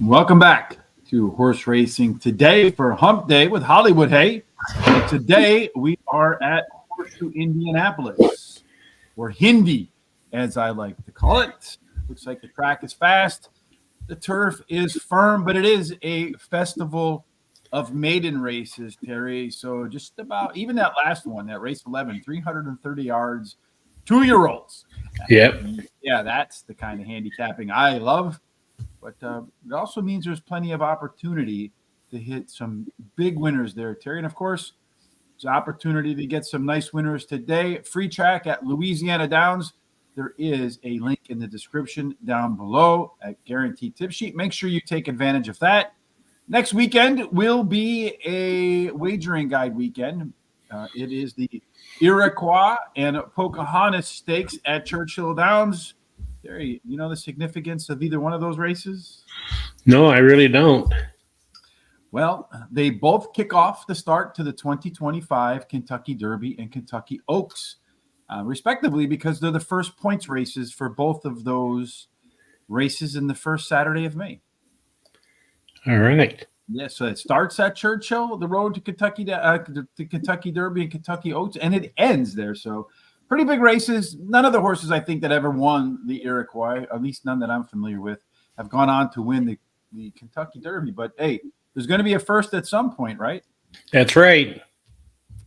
Welcome back to horse racing today for Hump Day with Hollywood Hay. And today we are at Horseshoe, Indianapolis, or Hindi, as I like to call it. Looks like the track is fast. The turf is firm, but it is a festival of maiden races, Terry. So just about, even that last one, that race 11, 330 yards, 2-year-olds. Yep. Yeah, that's the kind of handicapping I love. But it also means there's plenty of opportunity to hit some big winners there, Terry. And of course, there's opportunity to get some nice winners today. Free track at Louisiana Downs. There is a link in the description down below at Guaranteed Tip Sheet. Make sure you take advantage of that. Next weekend will be a wagering guide weekend. It is the Iroquois and Pocahontas Stakes at Churchill Downs. Terry, you know the significance of either one of those races? No, I really don't. Well, they both kick off the start to the 2025 Kentucky Derby and Kentucky Oaks, respectively, because they're the first points races for both of those races in the first Saturday of May. All right. Yeah, so it starts at Churchill, the road to Kentucky, to Kentucky Derby and Kentucky Oaks, and it ends there. So pretty big races. None of the horses, I think, that ever won the Iroquois, at least none that I'm familiar with, have gone on to win the Kentucky Derby. But, hey, there's going to be a first at some point, right? That's right.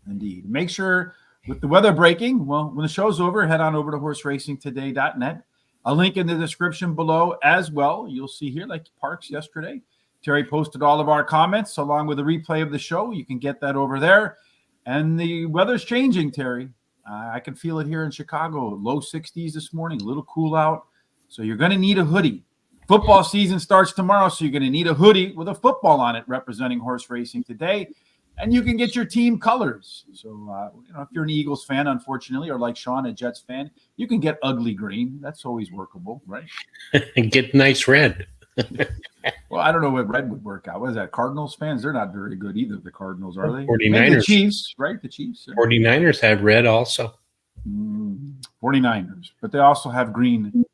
Indeed. Make sure with the weather breaking, well, when the show's over, head on over to horseracingtoday.net. A link in the description below as well. You'll see here, like Parks yesterday, Terry posted all of our comments along with a replay of the show. You can get that over there. And the weather's changing, Terry. I can feel it here in Chicago. Low 60s this morning, a little cool out. So you're going to need a hoodie. Football season starts tomorrow, so you're going to need a hoodie with a football on it representing horse racing today. And you can get your team colors. So, if you're an Eagles fan, unfortunately, or like Sean, a Jets fan, you can get ugly green. That's always workable, right? And get nice red. Well, I don't know what red would work out. What is that? Cardinals fans? They're not very good either, the Cardinals, are they? 49ers. Maybe the Chiefs, right? The Chiefs. 49ers have red also. 49ers. But they also have green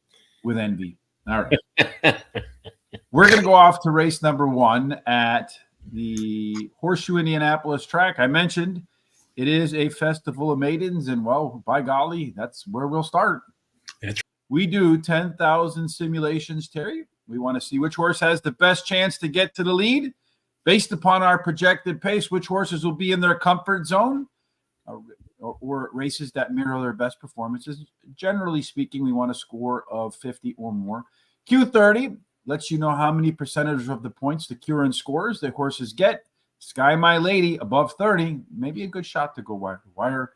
with envy. All right. We're going to go off to race number 1 at the Horseshoe Indianapolis track. I mentioned it is a festival of maidens, and, well, by golly, that's where we'll start. We do 10,000 simulations, Terry. We want to see which horse has the best chance to get to the lead. Based upon our projected pace, which horses will be in their comfort zone or races that mirror their best performances. Generally speaking, we want a score of 50 or more. Q30 lets you know how many percentage of the points the Curran scores the horses get. Sky My Lady above 30, maybe a good shot to go wire to wire.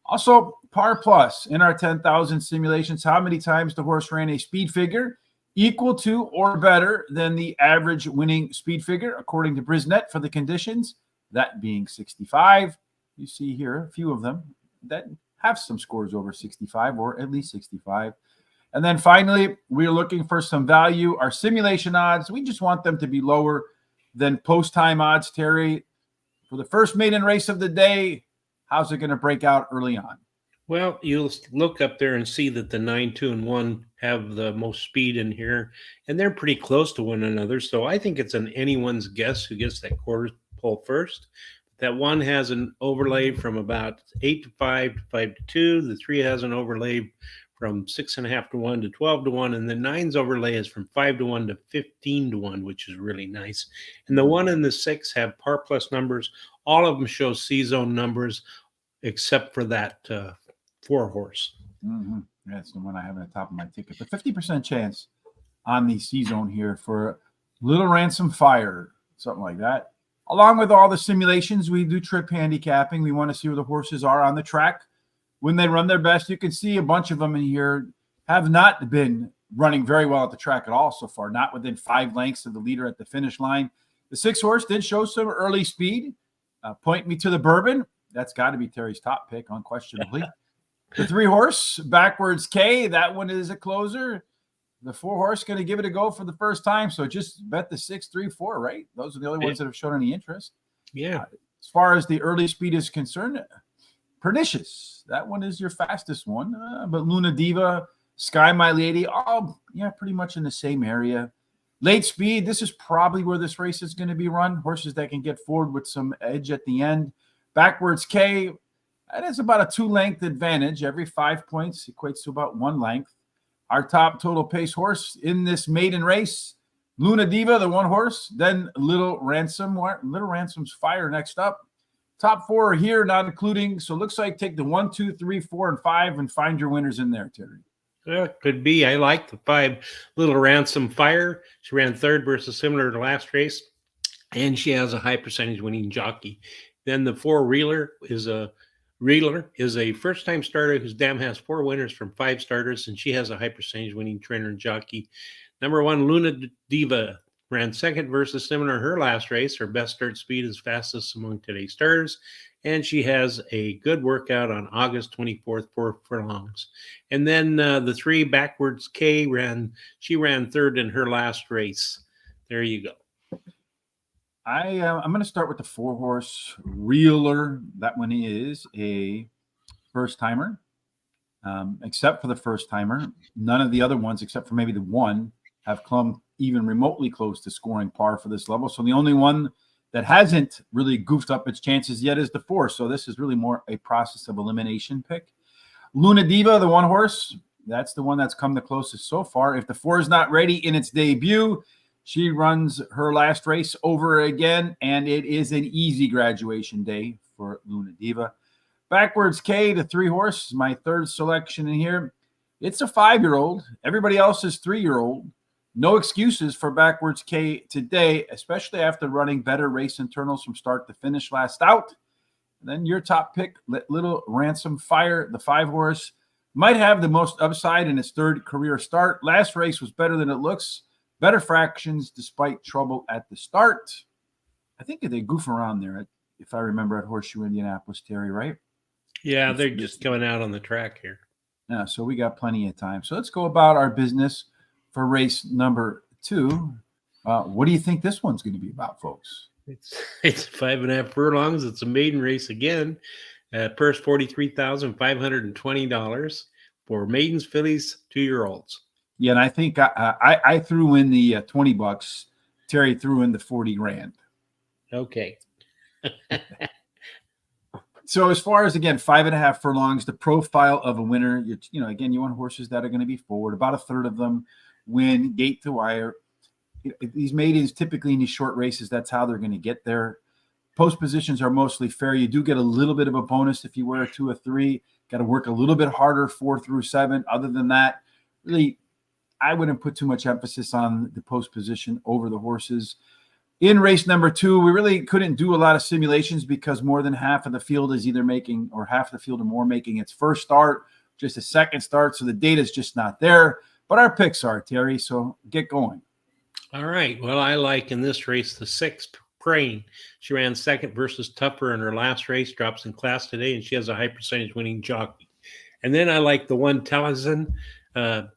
Also, Par Plus in our 10,000 simulations, how many times the horse ran a speed figure equal to or better than the average winning speed figure, according to Brisnet for the conditions, that being 65. You see here a few of them that have some scores over 65 or at least 65. And then finally, we're looking for some value. Our simulation odds, we just want them to be lower than post-time odds, Terry. For the first maiden race of the day, how's it going to break out early on? Well, you'll look up there and see that the 9, 2, and 1 have the most speed in here, and they're pretty close to one another. So I think it's an anyone's guess who gets that quarter pole first. That 1 has an overlay from about 8 to 5 to 5 to 2. The 3 has an overlay from 6.5 to 1 to 12 to 1, and the 9's overlay is from 5 to 1 to 15 to 1, which is really nice. And the 1 and the 6 have Par Plus numbers. All of them show C-zone numbers, except for that 4 horse. Mm-hmm. That's the one I have on the top of my ticket. But 50% chance on the C-zone here for Little Ransom Fire, something like that. Along with all the simulations, we do trip handicapping. We want to see where the horses are on the track when they run their best. You can see a bunch of them in here have not been running very well at the track at all so far, not within 5 lengths of the leader at the finish line. The 6 horse did show some early speed. Point Me to the Bourbon. That's got to be Terry's top pick, unquestionably. The 3 horse, Backwards K, that one is a closer. The 4 horse going to give it a go for the first time. So just bet the 6, 3, 4, right? Those are the only ones that have shown any interest. Yeah. As far as the early speed is concerned, Pernicious, that one is your fastest one. But Luna Diva, Sky My Lady, all pretty much in the same area. Late speed, this is probably where this race is going to be run. Horses that can get forward with some edge at the end. Backwards K, that is about a 2-length advantage. Every 5 points equates to about 1 length. Our top total pace horse in this maiden race, Luna Diva, the 1 horse, then Little Ransom. Little Ransom's Fire next up. Top 4 are here, not including. So it looks like take the 1, 2, 3, 4, and 5 and find your winners in there, Terry. Could be. I like the 5, Little Ransom Fire. She ran 3rd versus similar to last race, and she has a high percentage winning jockey. Then the 4 Reeler is a first-time starter whose dam has 4 winners from 5 starters, and she has a high percentage winning trainer and jockey. Number 1, Luna Diva, ran 2nd versus similar to her last race. Her best start speed is fastest among today's starters, and she has a good workout on August 24th, 4 furlongs. And then the 3 Backwards K ran 3rd in her last race. There you go. I'm going to start with the 4 horse Reeler. That one is a first timer. Except for the first timer, none of the other ones, except for maybe the 1, have come even remotely close to scoring par for this level. So the only one that hasn't really goofed up its chances yet is the 4. So this is really more a process of elimination pick. Luna Diva, the 1 horse, that's the one that's come the closest so far. If the 4 is not ready in its debut, she runs her last race over again, and it is an easy graduation day for Luna Diva. Backwards K, the 3 horse, my 3rd selection in here. It's a 5-year-old. Everybody else is 3-year-old. No excuses for Backwards K today, especially after running better race internals from start to finish last out. And then your top pick, Little Ransom Fire, the 5 horse, might have the most upside in its 3rd career start. Last race was better than it looks. Better fractions despite trouble at the start. I think they goof around there, if I remember, at Horseshoe, Indianapolis, Terry, right? Yeah, they're just coming out on the track here. Yeah, so we got plenty of time. So let's go about our business for race number 2. What do you think this one's going to be about, folks? It's 5.5 furlongs. It's a maiden race again. Purse $43,520 for maidens, fillies, 2-year-olds. Yeah, and I think I threw in the $20. Terry threw in the 40 grand. Okay. So as far as, again, 5.5 furlongs, the profile of a winner, again, you want horses that are going to be forward. About a third of them win gate to wire. These maidens, typically in these short races, that's how they're going to get there. Post positions are mostly fair. You do get a little bit of a bonus if you wear a 2 or 3. Got to work a little bit harder 4 through 7. Other than that, really, I wouldn't put too much emphasis on the post position over the horses. In race number 2, we really couldn't do a lot of simulations because more than half of the field is either making, or half of the field or more making its first start, just a second start. So the data is just not there. But our picks are, Terry, so get going. All right. Well, I like in this race the 6 Praying. She ran 2nd versus Tougher in her last race, drops in class today, and she has a high percentage winning jockey. And then I like the 1 Taliesin.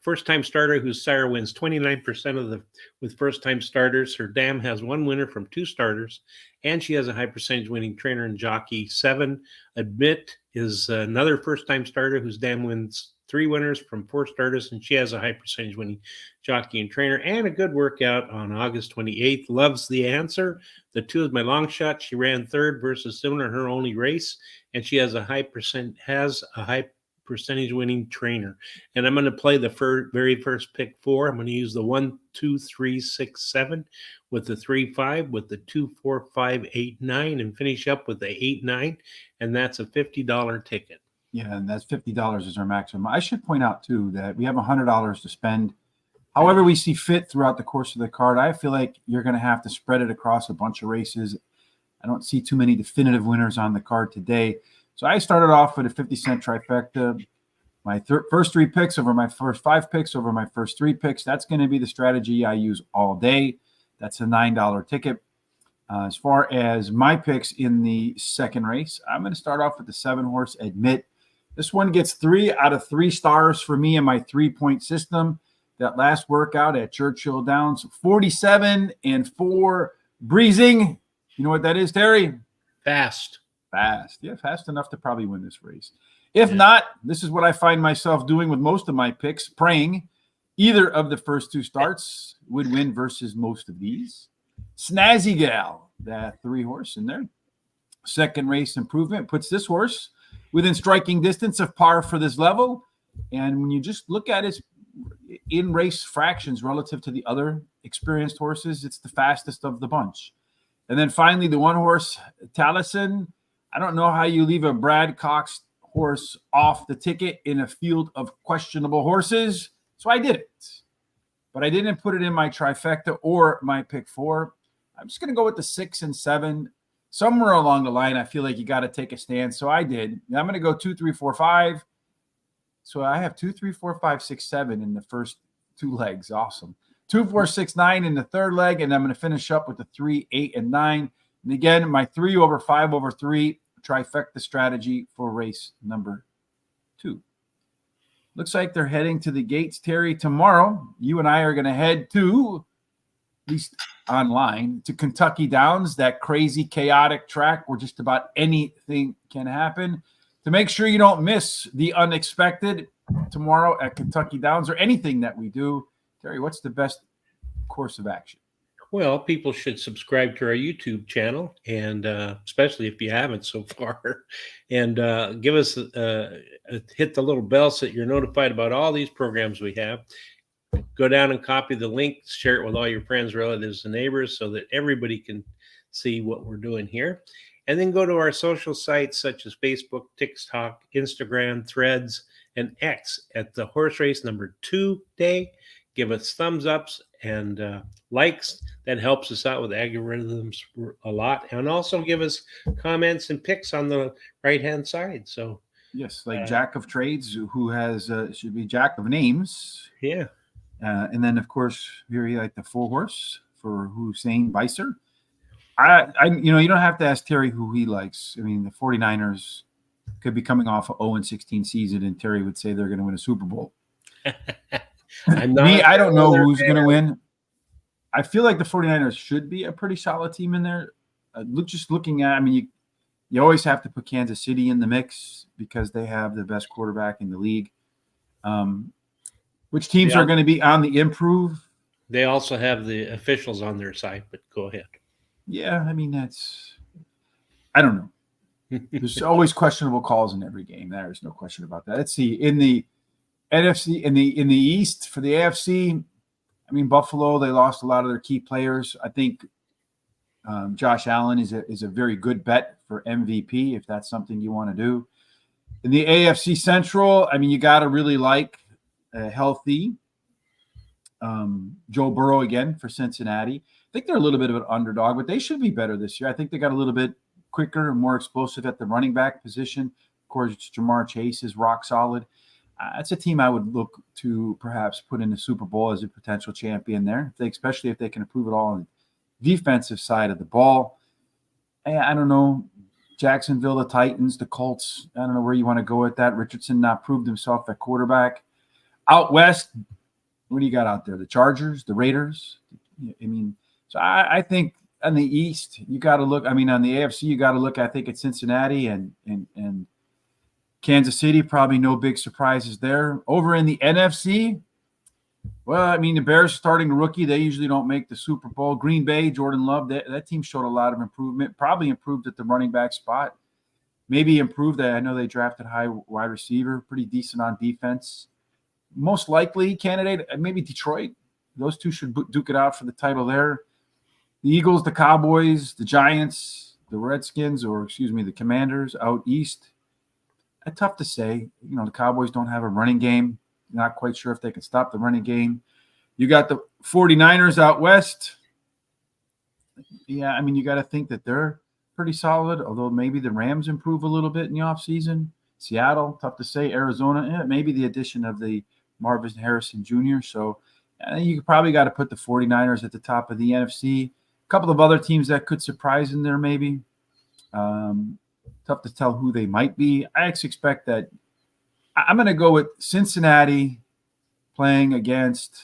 First-time starter whose sire wins 29% with first-time starters. Her dam has 1 winner from 2 starters, and she has a high percentage winning trainer and jockey. 7 Admit is another first-time starter whose dam wins 3 winners from 4 starters, and she has a high percentage winning jockey and trainer and a good workout on August 28th. Loves the Answer. The 2 is my long shot. She ran 3rd versus similar in her only race, and she has a high percentage winning trainer. And I'm going to play the very first pick 4. I'm going to use the 1, 2, 3, 6, 7 with the 3, 5 with the 2, 4, 5, 8, 9 and finish up with the 8, 9. And that's a $50 ticket. Yeah, and that's $50 is our maximum. I should point out, too, that we have $100 to spend. However we see fit throughout the course of the card, I feel like you're going to have to spread it across a bunch of races. I don't see too many definitive winners on the card today. So I started off with a 50-cent trifecta. My first 3 picks over my first 5 picks over my first 3 picks. That's going to be the strategy I use all day. That's a $9 ticket. As far as my picks in the second race, I'm going to start off with the 7 horse Admit. This one gets 3 out of 3 stars for me in my 3-point system. That last workout at Churchill Downs, 47-4 breezing. You know what that is, Terry? Fast. Yeah, fast enough to probably win this race. If not, this is what I find myself doing with most of my picks, praying either of the first 2 starts. would win versus most of these. Snazzy Gal, that 3-horse in there. Second race improvement puts this horse within striking distance of par for this level. And when you just look at his in-race fractions relative to the other experienced horses, it's the fastest of the bunch. And then finally, the 1-horse Taliesin. I don't know how you leave a Brad Cox horse off the ticket in a field of questionable horses, so I did it. But I didn't put it in my trifecta or my pick 4. I'm just going to go with the 6 and 7. Somewhere along the line, I feel like you got to take a stand, so I did. And I'm going to go 2, 3, 4, 5. So I have 2, 3, 4, 5, 6, 7 in the first 2 legs. Awesome. 2, 4, 6, 9 in the third leg, and I'm going to finish up with the 3, 8, and 9. And again, my 3 over 5 over 3 trifecta strategy for race number 2. Looks like they're heading to the gates, Terry. Tomorrow, you and I are going to head to, at least online, to Kentucky Downs, that crazy, chaotic track where just about anything can happen. To make sure you don't miss the unexpected tomorrow at Kentucky Downs or anything that we do, Terry, what's the best course of action? Well, people should subscribe to our YouTube channel, and especially if you haven't so far, and give us hit the little bell so that you're notified about all these programs we have. Go down and copy the link, share it with all your friends, relatives, and neighbors so that everybody can see what we're doing here. And then go to our social sites such as Facebook, TikTok, Instagram, Threads, and X at the horse race number 2 day. Give us thumbs ups and likes. That helps us out with algorithms a lot. And also give us comments and picks on the right-hand side. So yes, like Jack of Trades, who has should be Jack of Names. Yeah. And then, of course, very like the 4-horse for Hussein Beiser. I you don't have to ask Terry who he likes. I mean, the 49ers could be coming off an 0-16 season, and Terry would say they're going to win a Super Bowl. I don't know who's going to win. I feel like the 49ers should be a pretty solid team in there. Looking at, I mean, you always have to put Kansas City in the mix because they have the best quarterback in the league. Which teams are going to be on the improve? They also have the officials on their side, but go ahead. Yeah, I mean, I don't know. There's always questionable calls in every game. There's no question about that. Let's see. In the NFC, in the East, for the AFC, I mean, Buffalo, they lost a lot of their key players. I think Josh Allen is a very good bet for MVP if that's something you want to do. In the AFC Central, I mean, you got to really like a healthy Joe Burrow again for Cincinnati. I think they're a little bit of an underdog, but they should be better this year. I think they got a little bit quicker and more explosive at the running back position. Of course, Jamar Chase is rock solid. That's a team I would look to perhaps put in the Super Bowl as a potential champion there, especially if they can improve it all on the defensive side of the ball. I don't know. Jacksonville, the Titans, the Colts. I don't know where you want to go with that. Richardson not proved himself at quarterback. Out west, what do you got out there? The Chargers, the Raiders. I mean, so I think on the East, you got to look. I mean, on the AFC, you got to look. I think at Cincinnati and Kansas City. Probably no big surprises there. Over in the NFC, well, I mean, the Bears starting rookie. They usually don't make the Super Bowl. Green Bay, Jordan Love. That team showed a lot of improvement. Probably improved at the running back spot. Maybe improved. I know they drafted high wide receiver. Pretty decent on defense. Most likely candidate, maybe Detroit. Those two should duke it out for the title there. The Eagles, the Cowboys, the Giants, the Redskins, the Commanders out east. Tough to say. The Cowboys don't have a running game. Not quite sure if they can stop the running game. You got the 49ers out west. Yeah, I mean, you got to think that they're pretty solid, although maybe the Rams improve a little bit in the offseason. Seattle, tough to say. Arizona, maybe the addition of the Marvin Harrison Jr. So you probably got to put the 49ers at the top of the NFC. A couple of other teams that could surprise in there maybe. Tough to tell who they might be. I expect that I'm going to go with Cincinnati playing against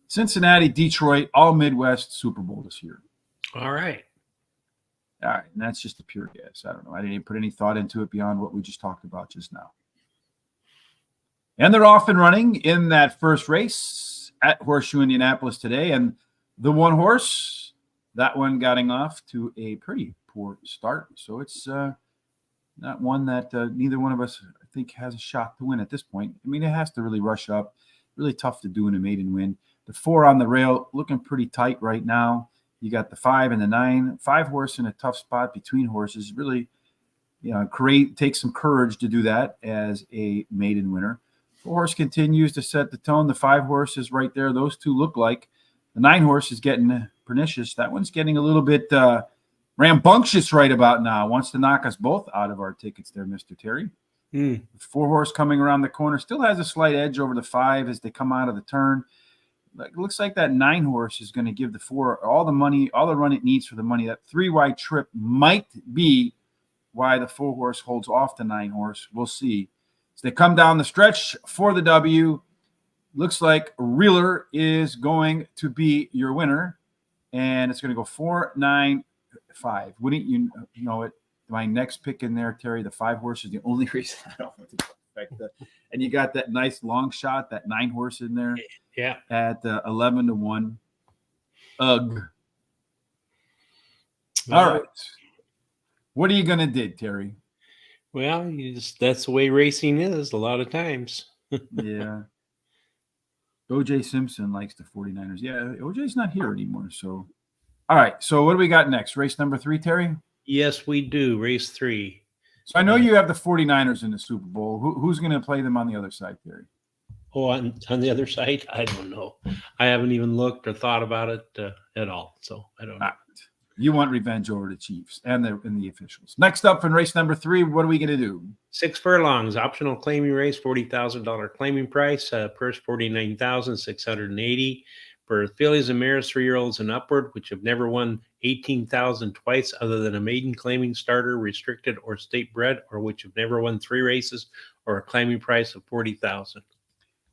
Cincinnati, Detroit, all Midwest Super Bowl this year. All right. And that's just a pure guess. I don't know. I didn't even put any thought into it beyond what we just talked about just now. And they're off and running in that first race at Horseshoe, Indianapolis today. And the one horse, that one getting off to a pretty poor start. So it's not one that neither one of us, I think, has a shot to win at this point. I mean, it has to really rush up. Really tough to do in a maiden win. The 4 on the rail looking pretty tight right now. You got the 5 and the 9. 5 horse in a tough spot between horses. Really, take some courage to do that as a maiden winner. 4 horse continues to set the tone. The 5 horse is right there. Those two look like. The 9 horse is getting pernicious. That one's getting a little bit rambunctious right about now. Wants to knock us both out of our tickets there, Mr. Terry. 4 horse coming around the corner. Still has a slight edge over the 5 as they come out of the turn. It looks like that 9 horse is going to give the 4 all the money, all the run it needs for the money. That 3 wide trip might be why the 4 horse holds off the 9 horse. We'll see. So they come down the stretch for the W. Looks like Reeler is going to be your winner. And it's going to go 4, 9, 5. Wouldn't you know it? My next pick in there, Terry, the 5 horse is the only reason I don't want to expect that. And you got that nice long shot, that 9 horse in there. Yeah. At 11-1. Ugh. All right. What are you going to do, Terry? Well, that's the way racing is a lot of times. Yeah. O.J. Simpson likes the 49ers. Yeah, O.J.'s not here anymore. So, all right. So what do we got next? Race number 3, Terry? Yes, we do. Race 3. So I know you have the 49ers in the Super Bowl. Who's going to play them on the other side, Terry? Oh, on the other side? I don't know. I haven't even looked or thought about it at all. So I don't know. Right. You want revenge over the Chiefs and the officials. Next up in race number 3, what are we going to do? 6 furlongs, optional claiming race, $40,000 claiming price, purse $49,680 for fillies and mares, 3-year-olds and upward, which have never won $18,000 twice other than a maiden claiming starter, restricted or state bred, or which have never won 3 races or a claiming price of $40,000.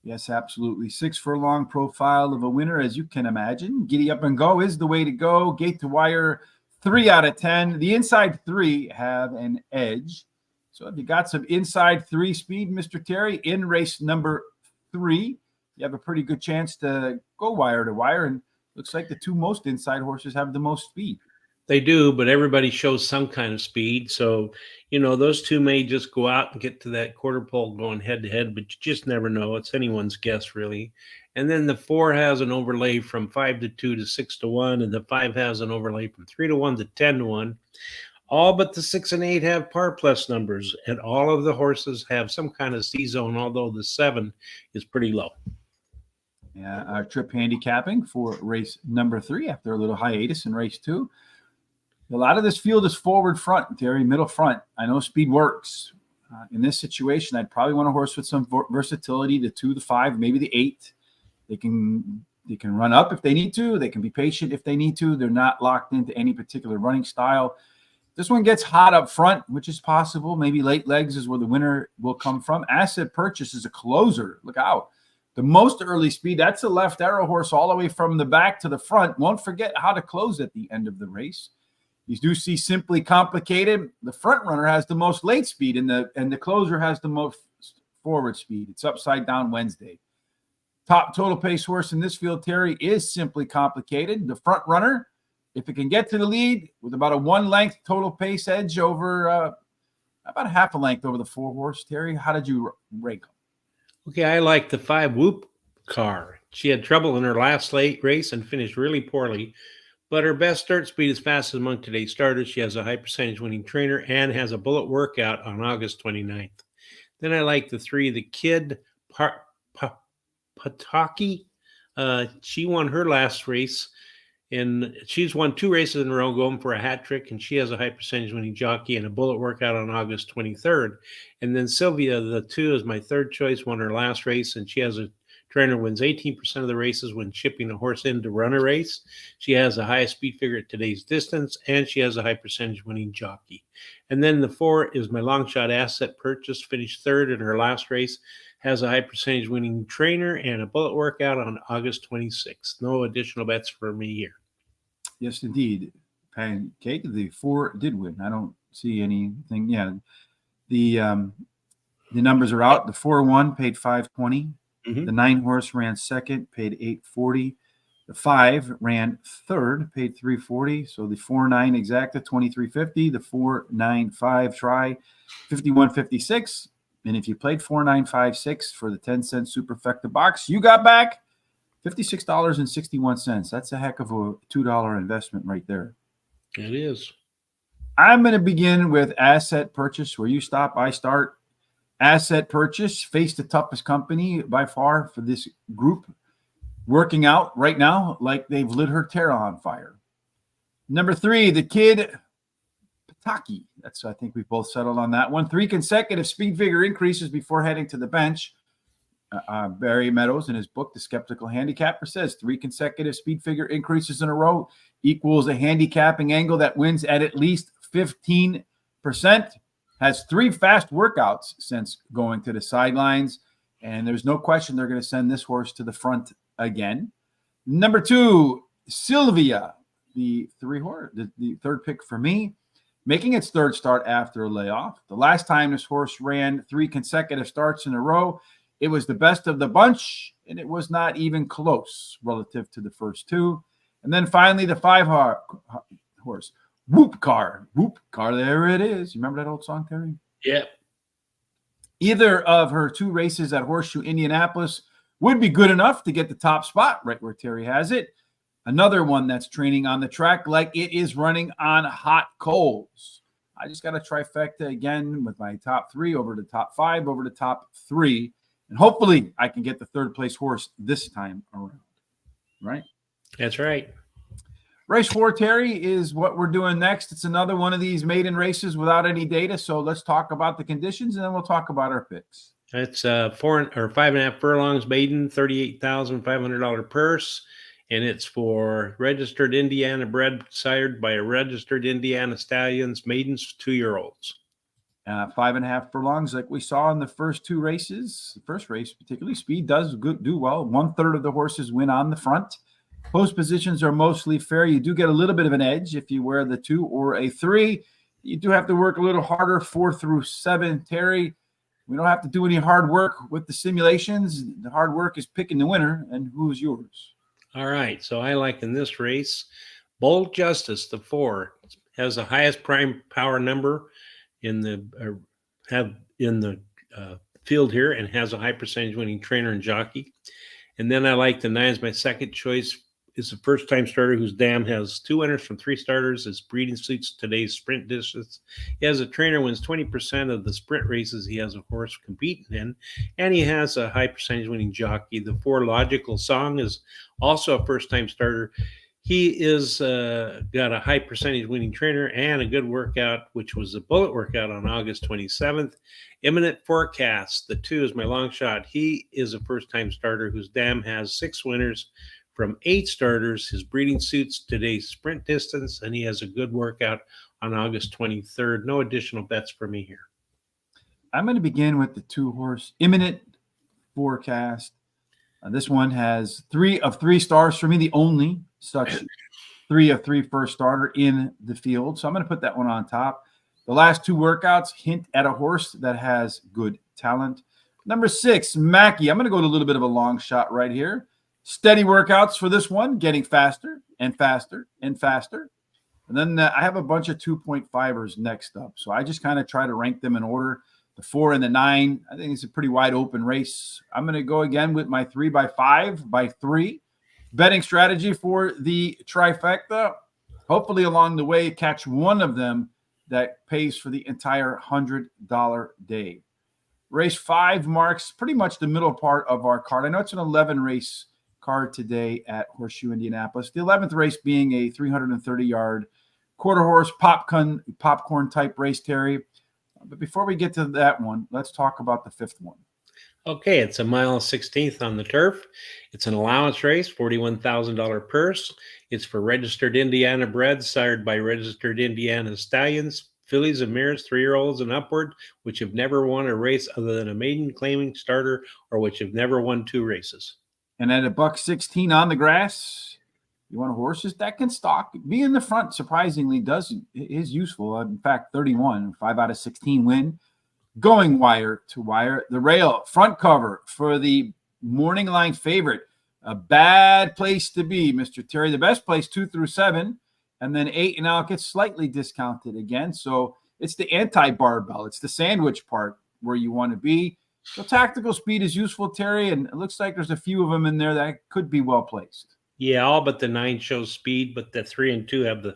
Yes, absolutely. 6 furlong profile of a winner, as you can imagine. Giddy up and go is the way to go. Gate to wire, 3 out of 10. The inside 3 have an edge. So if you got some inside 3 speed, Mr. Terry, in race number 3, you have a pretty good chance to go wire to wire. And looks like the 2 most inside horses have the most speed. They do, but everybody shows some kind of speed. So, those 2 may just go out and get to that quarter pole going head to head, but you just never know. It's anyone's guess, really. And then the 4 has an overlay from 5-2 to 6-1, and the 5 has an overlay from 3-1 to 10-1. All but the 6 and 8 have par plus numbers, and all of the horses have some kind of C zone, although the 7 is pretty low. Yeah, our trip handicapping for race number 3 after a little hiatus in race 2. A lot of this field is forward front, Terry, middle front. I know speed works. In this situation, I'd probably want a horse with some versatility, the 2, the 5, maybe the 8. They can run up if they need to. They can be patient if they need to. They're not locked into any particular running style. This one gets hot up front, which is possible. Maybe late legs is where the winner will come from. Asset Purchase is a closer. Look out. The most early speed, that's a left arrow horse all the way from the back to the front. Won't forget how to close at the end of the race. You do see Simply Complicated. The front runner has the most late speed, and the closer has the most forward speed. It's Upside Down Wednesday. Top total pace horse in this field, Terry, is Simply Complicated. The front runner, if it can get to the lead with about a 1-length total pace edge over about a half a length over the 4 horse, Terry, how did you rank them? Okay, I like the 5 Whoop Car. She had trouble in her last late race and finished really poorly. But her best start speed is fastest among today's starters. She has a high percentage winning trainer and has a bullet workout on August 29th. Then I like the 3, the Kid Pataki. She won her last race, and she's won 2 races in a row going for a hat trick, and she has a high percentage winning jockey and a bullet workout on August 23rd. And then Sylvia, the 2, is my 3rd choice, won her last race, and she has a trainer wins 18% of the races when shipping a horse in to run a race. She has the highest speed figure at today's distance, and she has a high percentage winning jockey. And then the 4 is my long shot Asset Purchase, finished 3rd in her last race, has a high percentage winning trainer and a bullet workout on August 26th. No additional bets for me here. Yes, indeed. Pancake, the 4 did win. I don't see anything. Yeah, the The numbers are out. The 4-1 paid $520. Mhm. The 9 horse ran second, paid $840. The 5 ran third, paid $340. So the 4-9 exacta $23.50. The 4-9-5 try $51.56. And if you played 4-9-5-6 for the 10-cent superfecta box, you got back $56.61. That's a heck of a $2 investment right there. It is. I'm going to begin with asset purchase. Where you stop, I start. Asset purchase, face the toughest company by far for this group, working out right now like they've lit her Terra on fire. Number 3, the kid Pataki. That's, I think we both settled on that one. 3 consecutive speed figure increases before heading to the bench. Barry Meadows, in his book, The Skeptical Handicapper, says 3 consecutive speed figure increases in a row equals a handicapping angle that wins at least 15%. Has 3 fast workouts since going to the sidelines, and there's no question they're going to send this horse to the front again. Number 2, Sylvia, the third pick for me, making its third start after a layoff. The last time this horse ran 3 consecutive starts in a row, it was the best of the bunch, and it was not even close relative to the first 2. And then finally, the 5 horse, Whoop Car, there it is. You remember that old song, Terry? Yeah. Either of her 2 races at Horseshoe, Indianapolis would be good enough to get the top spot right where Terry has it. Another one that's training on the track like it is running on hot coals. I just got a trifecta again with my top 3 over the top 5 over the top 3. And hopefully I can get the third place horse this time around. Right? That's right. Race 4, Terry, is what we're doing next. It's another one of these maiden races without any data. So let's talk about the conditions, and then we'll talk about our picks. It's 5.5 furlongs maiden, $38,500 purse, and it's for registered Indiana bred, sired by a registered Indiana stallions, maidens, 2-year-olds. 5.5 furlongs, like we saw in the first 2 races. The first race, particularly, speed does do well. 1/3 of the horses win on the front. Post positions are mostly fair. You do get a little bit of an edge if you wear the 2 or a 3. You do have to work a little harder, 4 through 7. Terry, we don't have to do any hard work with the simulations. The hard work is picking the winner, and who's yours? All right. So I like in this race, Bold Justice, the 4, has the highest prime power number in the field here, and has a high percentage winning trainer and jockey. And then I like the 9 as my second choice. Is a first-time starter whose dam has 2 winners from 3 starters. His breeding suits today's sprint distance. He has a trainer wins 20% of the sprint races he has a horse competing in, and he has a high percentage winning jockey. The 4 Logical Song is also a first-time starter. He is got a high percentage winning trainer and a good workout, which was a bullet workout on August 27th. Imminent Forecast, the 2 is my long shot. He is a first-time starter whose dam has 6 winners from 8 starters. His breeding suits today's sprint distance, and he has a good workout on August 23rd. No additional bets for me here. I'm going to begin with the 2 horse Imminent Forecast. This one has 3 of 3 stars for me, the only such 3 of 3 first starter in the field. So I'm going to put that one on top. The last 2 workouts hint at a horse that has good talent. Number 6, Mackey. I'm going to go to a little bit of a long shot right here. Steady workouts for this one, getting faster and faster and faster. And then I have a bunch of 2.5ers next up. So I just kind of try to rank them in order. The 4 and the 9, I think it's a pretty wide open race. I'm going to go again with my 3x5 by 3 betting strategy for the trifecta. Hopefully along the way, catch one of them that pays for the entire $100 day. Race 5 marks pretty much the middle part of our card. I know it's an 11 race card today at Horseshoe, Indianapolis. The 11th race being a 330-yard quarter horse popcorn type race, Terry. But before we get to that one, let's talk about the 5th one. Okay, it's a 1.16 on the turf. It's an allowance race, $41,000 purse. It's for registered Indiana bred, sired by registered Indiana stallions, fillies and mares, 3-year-olds and upward, which have never won a race other than a maiden claiming starter, or which have never won 2 races. And at $1.16 on the grass, you want horses that can stalk. Be in the front, surprisingly, is useful. In fact, 31, 5 out of 16 win. going wire to wire. The rail front cover for the morning line favorite. A bad place to be, Mr. Terry. The best place, 2 through 7. And then 8 and out gets slightly discounted again. So it's the anti-barbell. It's the sandwich part where you want to be. So tactical speed is useful, Terry. And it looks like there's a few of them in there that could be well placed. Yeah, all but the 9 shows speed, but the 3 and 2 have the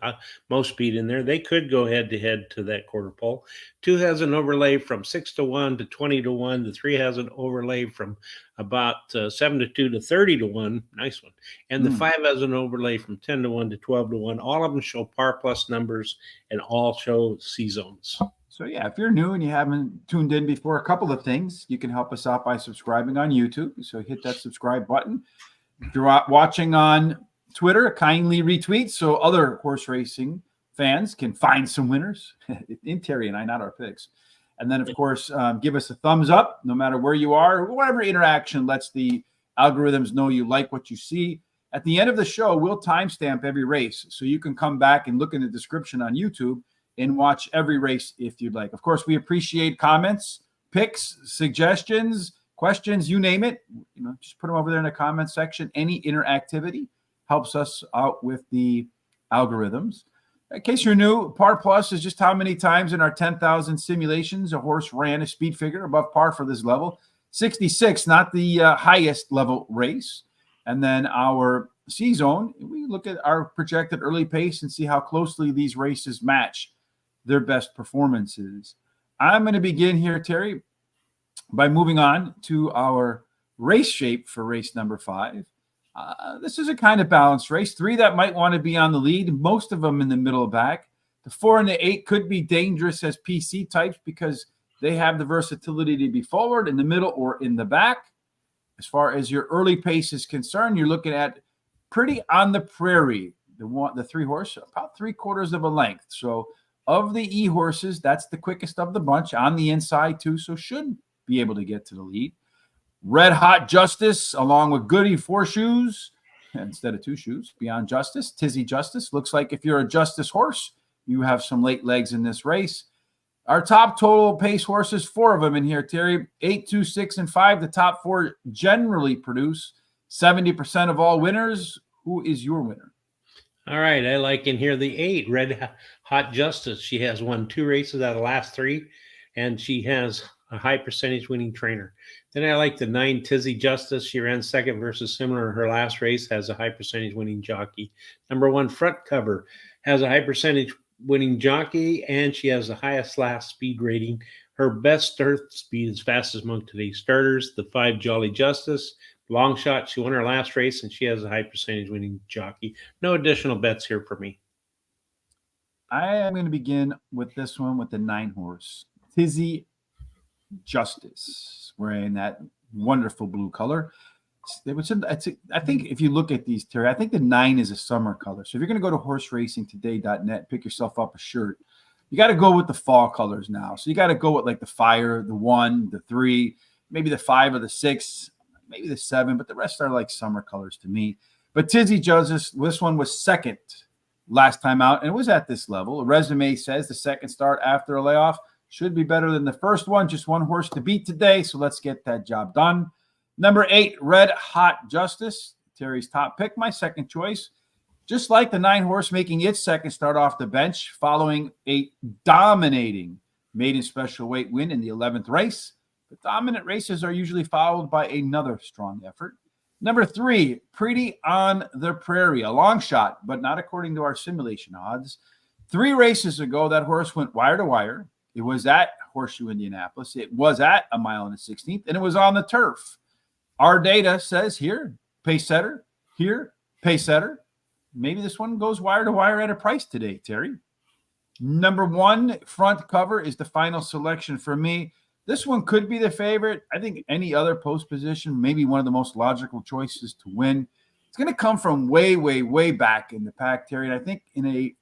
most speed in there. They could go head to head to that quarter pole. 2 has an overlay from 6 to 1 to 20 to 1. The 3 has an overlay from about 7 to 2 to 30 to 1. Nice one. And the 5 has an overlay from 10 to 1 to 12 to 1. All of them show par plus numbers and all show C zones. So, yeah, if you're new and you haven't tuned in before, a couple of things. You can help us out by subscribing on YouTube. So hit that subscribe button. If you're watching on Twitter, kindly retweet so other horse racing fans can find some winners in Terry and I, not our picks. And then, of course, give us a thumbs up no matter where you are. Whatever interaction lets the algorithms know you like what you see. At the end of the show, we'll timestamp every race so you can come back and look in the description on YouTube and watch every race if you'd like. Of course, we appreciate comments, picks, suggestions, questions, you name it. Just put them over there in the comment section. Any interactivity helps us out with the algorithms. In case you're new, par plus is just how many times in our 10,000 simulations a horse ran a speed figure above par for this level. 66, not the highest level race. And then our C zone, we look at our projected early pace and see how closely these races match their best performances. I'm going to begin here, Terry, by moving on to our race shape for race number 5. This is a kind of balanced race. 3 that might want to be on the lead, most of them in the middle back. The 4 and the 8 could be dangerous as PC types because they have the versatility to be forward, in the middle, or in the back. As far as your early pace is concerned, you're looking at pretty on the prairie. The 3 horse, about 3/4 of a length. So of the E horses, that's the quickest of the bunch on the inside too, so should be able to get to the lead. Red Hot Justice, along with Goody 4 shoes, instead of 2 shoes, Beyond Justice. Tizzy Justice. Looks like if you're a Justice horse, you have some late legs in this race. Our top total pace horses, 4 of them in here, Terry. 8, 2, 6, and 5. The top 4 generally produce 70% of all winners. Who is your winner? All right, I like in here the 8, Red Hot Justice. She has won 2 races out of the last 3, and she has a high percentage winning trainer. Then I like the 9, Tizzy Justice. She ran second versus similar in her last race, has a high percentage winning jockey. Number 1, Front Cover, has a high percentage winning jockey, and she has the highest last speed rating. Her best start speed is fastest among today's starters. The 5, Jolly Justice. Long shot, she won her last race, and she has a high percentage winning jockey. No additional bets here for me. I am going to begin with this one with the 9 horse, Tizzy Justice, wearing that wonderful blue color. I think if you look at these, Terry, I think the 9 is a summer color. So if you're going to go to horseracingtoday.net, pick yourself up a shirt, you got to go with the fall colors now. So you got to go with like the fire, the 1, the 3, maybe the 5 or the 6. Maybe the 7, but the rest are like summer colors to me. But Tizzy Justice, this one was second last time out, and it was at this level. The resume says the second start after a layoff should be better than the first one. Just 1 horse to beat today, so let's get that job done. Number 8, Red Hot Justice, Terry's top pick, my second choice. Just like the 9 horse making its second start off the bench following a dominating maiden special weight win in the 11th race. The dominant races are usually followed by another strong effort. Number 3, Pretty on the Prairie, a long shot, but not according to our simulation odds. 3 races ago, that horse went wire to wire. It was at Horseshoe, Indianapolis. It was at a mile and a 16th, and it was on the turf. Our data says here, pace setter, here, pace setter. Maybe this one goes wire to wire at a price today, Terry. Number 1, Front Cover, is the final selection for me. This one could be the favorite. I think any other post position, maybe one of the most logical choices to win. It's going to come from way, way, way back in the pack, Terry. And I think in a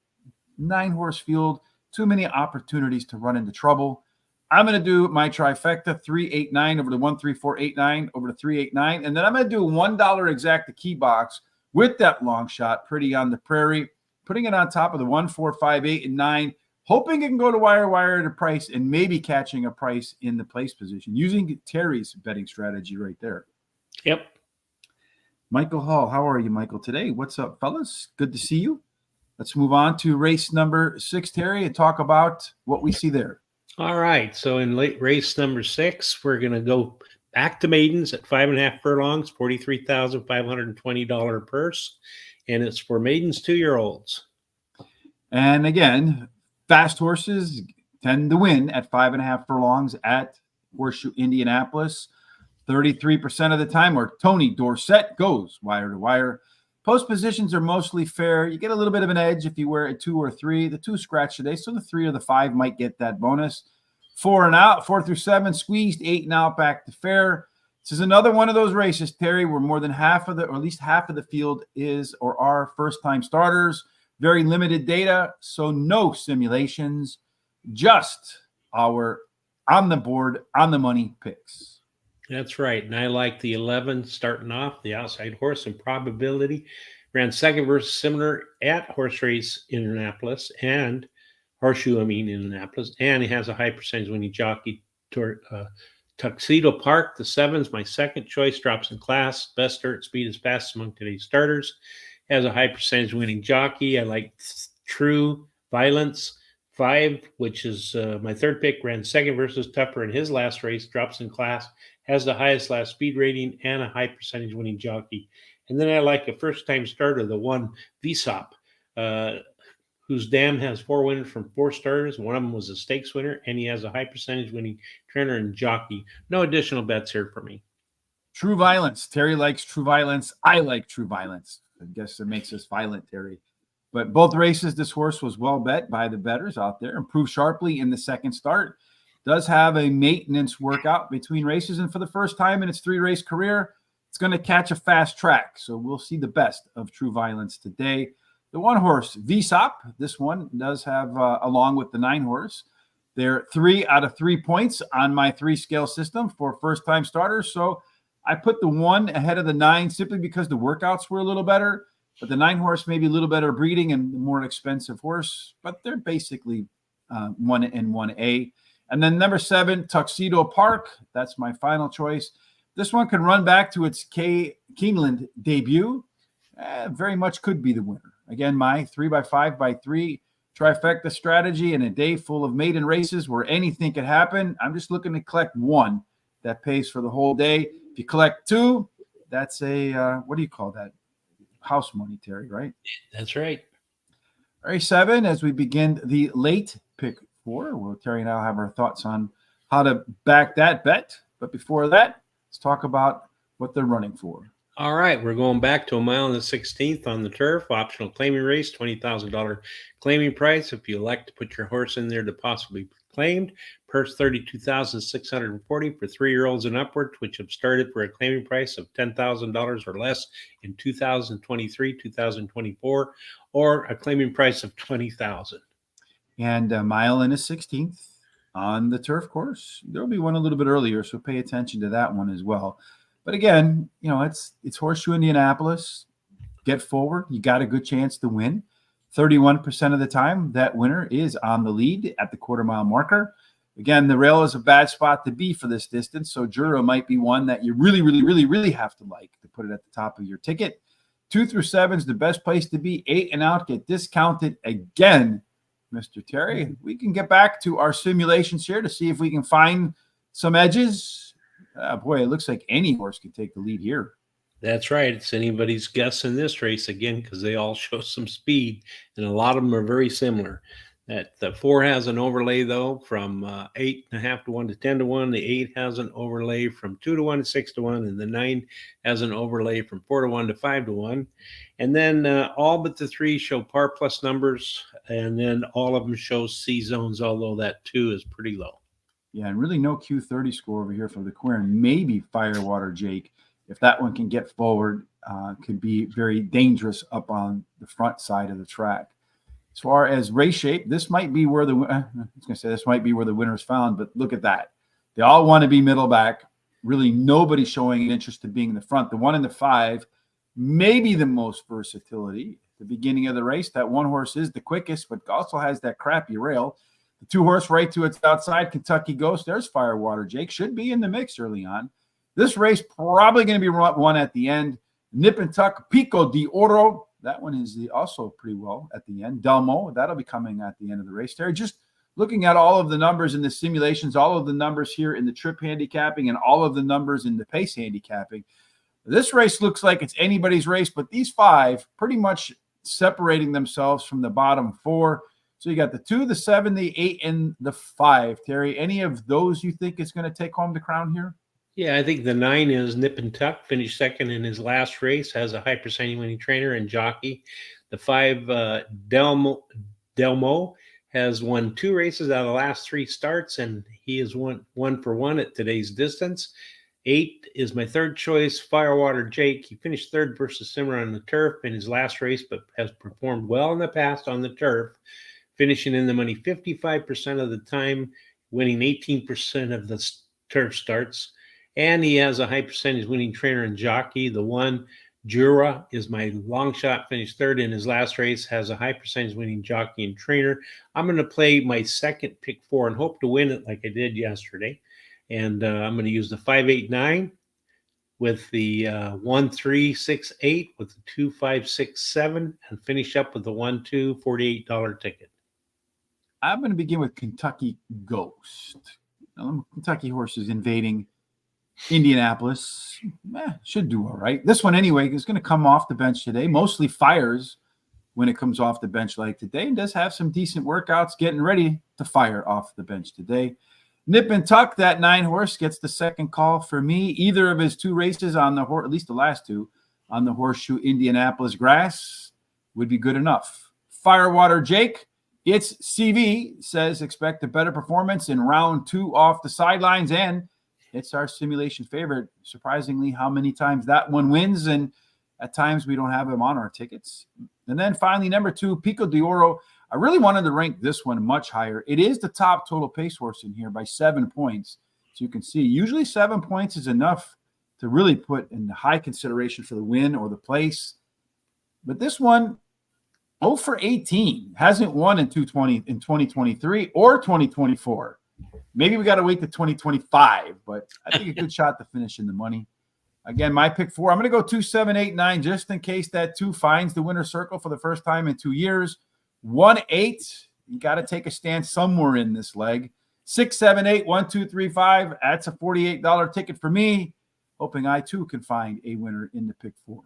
9-horse field, too many opportunities to run into trouble. I'm going to do my trifecta, 389 over the 13489 over the 389. And then I'm going to do $1 exacta key box with that long shot, Pretty on the Prairie, putting it on top of the 1, 4, 5, 8, and 9 hoping it can go to wire to price and maybe catching a price in the place position using Terry's betting strategy right there. Yep. Michael Hall, how are you, Michael, today? What's up, fellas? Good to see you. Let's move on to race number 6, Terry, and talk about what we see there. All right. So in race number 6, we're going to go back to maidens at 5.5 furlongs, $43,520 purse, and it's for maidens 2-year-olds. And again, fast horses tend to win at 5.5 furlongs at Horseshoe, Indianapolis. 33% of the time, or Tony Dorsett goes wire to wire. Post positions are mostly fair. You get a little bit of an edge if you wear a 2 or 3. The 2 scratch today, so the 3 or the 5 might get that bonus. 4 and out, 4 through 7 squeezed, 8 and out, back to fair. This is another one of those races, Terry, where more than half of or at least half of the field is or are first-time starters. Very limited data, so no simulations, just our on the board, on the money picks. That's right. And I like the 11 starting off, the outside horse and probability. Ran second versus similar at Horse Race Indianapolis and Indianapolis. And he has a high percentage winning jockey. Tuxedo Park, the 7's my second choice, drops in class. Best start speed is fast among today's starters. Has a high percentage winning jockey. I like True Violence. 5, which is my third pick, ran second versus Tupper in his last race, drops in class, has the highest last speed rating, and a high percentage winning jockey. And then I like a first-time starter, the 1 VSOP, whose dam has 4 winners from 4 starters. One of them was a stakes winner, and he has a high percentage winning trainer and jockey. No additional bets here for me. True Violence. Terry likes True Violence. I like True Violence. I guess it makes us violent, Terry. But both races, this horse was well bet by the bettors out there. Improved sharply in the second start. Does have a maintenance workout between races. And for the first time in its 3-race career, it's going to catch a fast track. So we'll see the best of True Violence today. The 1 horse, VSOP, this one does have, along with the 9 horse, they're 3 out of 3 points on my 3-scale system for first-time starters. So I put the 1 ahead of the 9 simply because the workouts were a little better. But the 9 horse may be a little better breeding and more expensive horse, but they're basically 1 and 1A. And then number 7, Tuxedo Park. That's my final choice. This one can run back to its Keeneland debut. Very much could be the winner. Again, my 3x5x3 trifecta strategy in a day full of maiden races where anything could happen. I'm just looking to collect 1 that pays for the whole day. If you collect 2, that's a, what do you call that? House money, Terry, right? That's right. Race 7, as we begin the late pick 4. Well, Terry and I will have our thoughts on how to back that bet. But before that, let's talk about what they're running for. All right, we're going back to 1 mile and the 16th on the turf. Optional claiming race, $20,000 claiming price. If you elect to put your horse in there to possibly be claimed, purse $32,640 for 3-year-olds and upwards, which have started for a claiming price of $10,000 or less in 2023, 2024, or a claiming price of $20,000. And a mile and a 16th on the turf course. There'll be one a little bit earlier, so pay attention to that one as well. But again, you know, it's Horseshoe Indianapolis. Get forward. You got a good chance to win. 31% of the time, that winner is on the lead at the quarter-mile marker. Again, the rail is a bad spot to be for this distance, so Jura might be one that you really have to like to put it at the top of your ticket. 2 through 7 is the best place to be. 8 and out get discounted again, Mr. Terry. We can get back to our simulations here to see if we can find some edges. Boy, it looks like any horse could take the lead here. That's right. It's anybody's guess in this race again, because they all show some speed, and a lot of them are very similar. That the 4 has an overlay though from 8.5 to 1 to 10 to 1. The 8 has an overlay from 2 to 1 to 6 to 1, and the 9 has an overlay from 4 to 1 to 5 to 1. And then all but the 3 show par plus numbers, and then all of them show C zones, although that 2 is pretty low. Yeah, and really no Q30 score over here for the Querin. Maybe Firewater Jake, if that one can get forward, could be very dangerous up on the front side of the track. As far as race shape, this might be where this might be where the winner is found, but look at that. They all want to be middle back. Really nobody showing an interest in being in the front. The 1 and the 5, maybe the most versatility. the beginning of the race. That one horse is the quickest, but also has that crappy rail. The 2 horse right to its outside, Kentucky Ghost. There's Firewater Jake. Should be in the mix early on. This race probably going to be won at the end. Nip and Tuck, Pico de Oro. That one is also pretty well at the end. Delmo, that'll be coming at the end of the race. Terry, just looking at all of the numbers in the simulations, all of the numbers here in the trip handicapping, and all of the numbers in the pace handicapping, this race looks like it's anybody's race, but these 5 pretty much separating themselves from the bottom 4. So you got the 2, the 7, the 8, and the 5. Terry, any of those you think is going to take home the crown here? Yeah, I think the 9 is Nip and Tuck, finished second in his last race, has a high percentage winning trainer and jockey. The 5, Delmo, has won 2 races out of the last 3 starts, and he is one for one at today's distance. 8 is my third choice, Firewater Jake. He finished third versus Simmer on the turf in his last race, but has performed well in the past on the turf, finishing in the money 55% of the time, winning 18% of the turf starts. And he has a high percentage winning trainer and jockey. The 1, Jura, is my long shot, finished third in his last race, has a high percentage winning jockey and trainer. I'm going to play my second pick 4 and hope to win it like I did yesterday. And I'm going to use the 5-8-9 with the 1-3-6-8 with the 2-5-6-7 and finish up with the 1-2 $48 ticket. I'm going to begin with Kentucky Ghost. Now, Kentucky horses invading Indianapolis. Should do all right. This one, anyway, is going to come off the bench today. Mostly fires when it comes off the bench like today, and does have some decent workouts getting ready to fire off the bench today. Nip and Tuck, that 9 horse, gets the second call for me. Either of his 2 races on the horse, at least the last 2, on the Horseshoe Indianapolis grass would be good enough. Firewater Jake, it's CV, says expect a better performance in round 2 off the sidelines, and it's our simulation favorite. Surprisingly, how many times that one wins, and at times we don't have him on our tickets. And then finally, number 2, Pico de Oro. I really wanted to rank this one much higher. It is the top total pace horse in here by 7 points. So you can see usually 7 points is enough to really put in the high consideration for the win or the place. But this one, 0 for 18, hasn't won in 2023 or 2024. Maybe we got to wait to 2025, but I think a good shot to finish in the money. Again, my pick 4, I'm going to go 2, 7, 8, 9, just in case that 2 finds the winner's circle for the first time in 2 years. 1, 8, you got to take a stand somewhere in this leg. 6, 7, 8, 1, 2, 3, 5. That's a $48 ticket for me. Hoping I too can find a winner in the pick 4.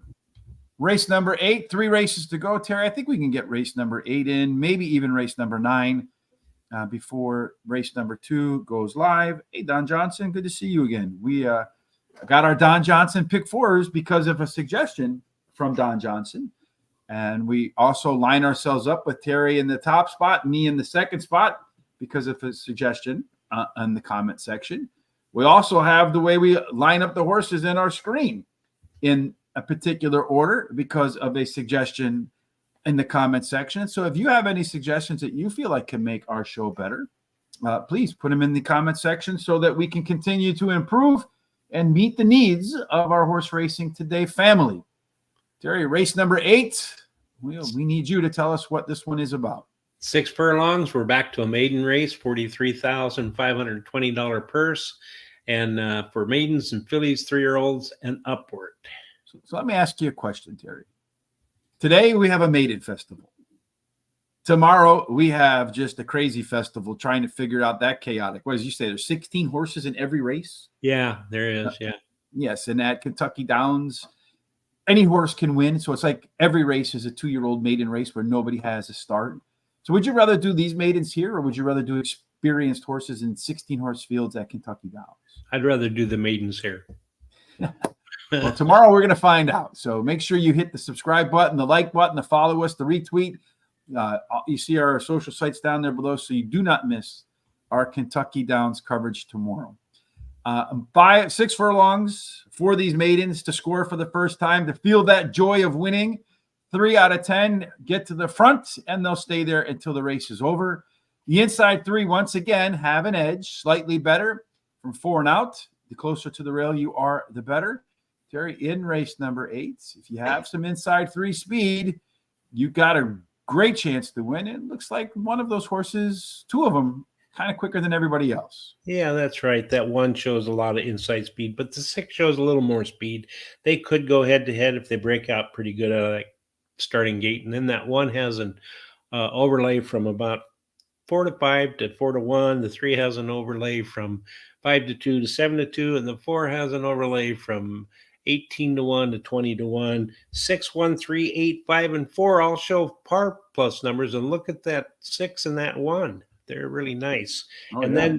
Race number 8, 3 races to go. Terry, I think we can get race number 8 in, maybe even race number 9 before race number 2 goes live. Hey, Don Johnson, good to see you again. We got our Don Johnson pick 4s because of a suggestion from Don Johnson. And we also line ourselves up with Terry in the top spot, me in the second spot because of his suggestion in the comment section. We also have the way we line up the horses in our screen in a particular order because of a suggestion in the comment section. So if you have any suggestions that you feel like can make our show better, please put them in the comment section so that we can continue to improve and meet the needs of our Horse Racing Today family. Terry, race number 8. We need you to tell us what this one is about. 6 furlongs. We're back to a maiden race, $43,520 purse. And for maidens and fillies, 3-year-olds and upward. So let me ask you a question, Terry. Today we have a maiden festival. Tomorrow we have just a crazy festival trying to figure out that chaotic. What did you say? There's 16 horses in every race? Yeah, there is. Yeah. Yes, and at Kentucky Downs, any horse can win. So it's like every race is a 2-year-old maiden race where nobody has a start. So would you rather do these maidens here, or would you rather do experienced horses in 16-horse fields at Kentucky Downs? I'd rather do the maidens here. Well, tomorrow we're going to find out. So make sure you hit the subscribe button, the like button, the follow us, the retweet. You see our social sites down there below, so you do not miss our Kentucky Downs coverage tomorrow. By 6 furlongs for these maidens to score for the first time, to feel that joy of winning. 3 out of 10 get to the front, and they'll stay there until the race is over. The inside 3, once again, have an edge, slightly better from 4 and out. The closer to the rail you are, the better. Terry, in race number 8, if you have some inside 3 speed, you got a great chance to win. It looks like one of those horses, two of them, kind of quicker than everybody else. Yeah, that's right. That one shows a lot of inside speed, but the 6 shows a little more speed. They could go head to head if they break out pretty good out of that starting gate. And then that one has an overlay from about 4-5 to 4-1. The 3 has an overlay from 5-2 to 7-2, and the 4 has an overlay from 18-1 to 20-1. 6, 1, 3, 8, 5, and 4 all show par plus numbers. And look at that 6 and that 1; they're really nice. Oh, and yeah.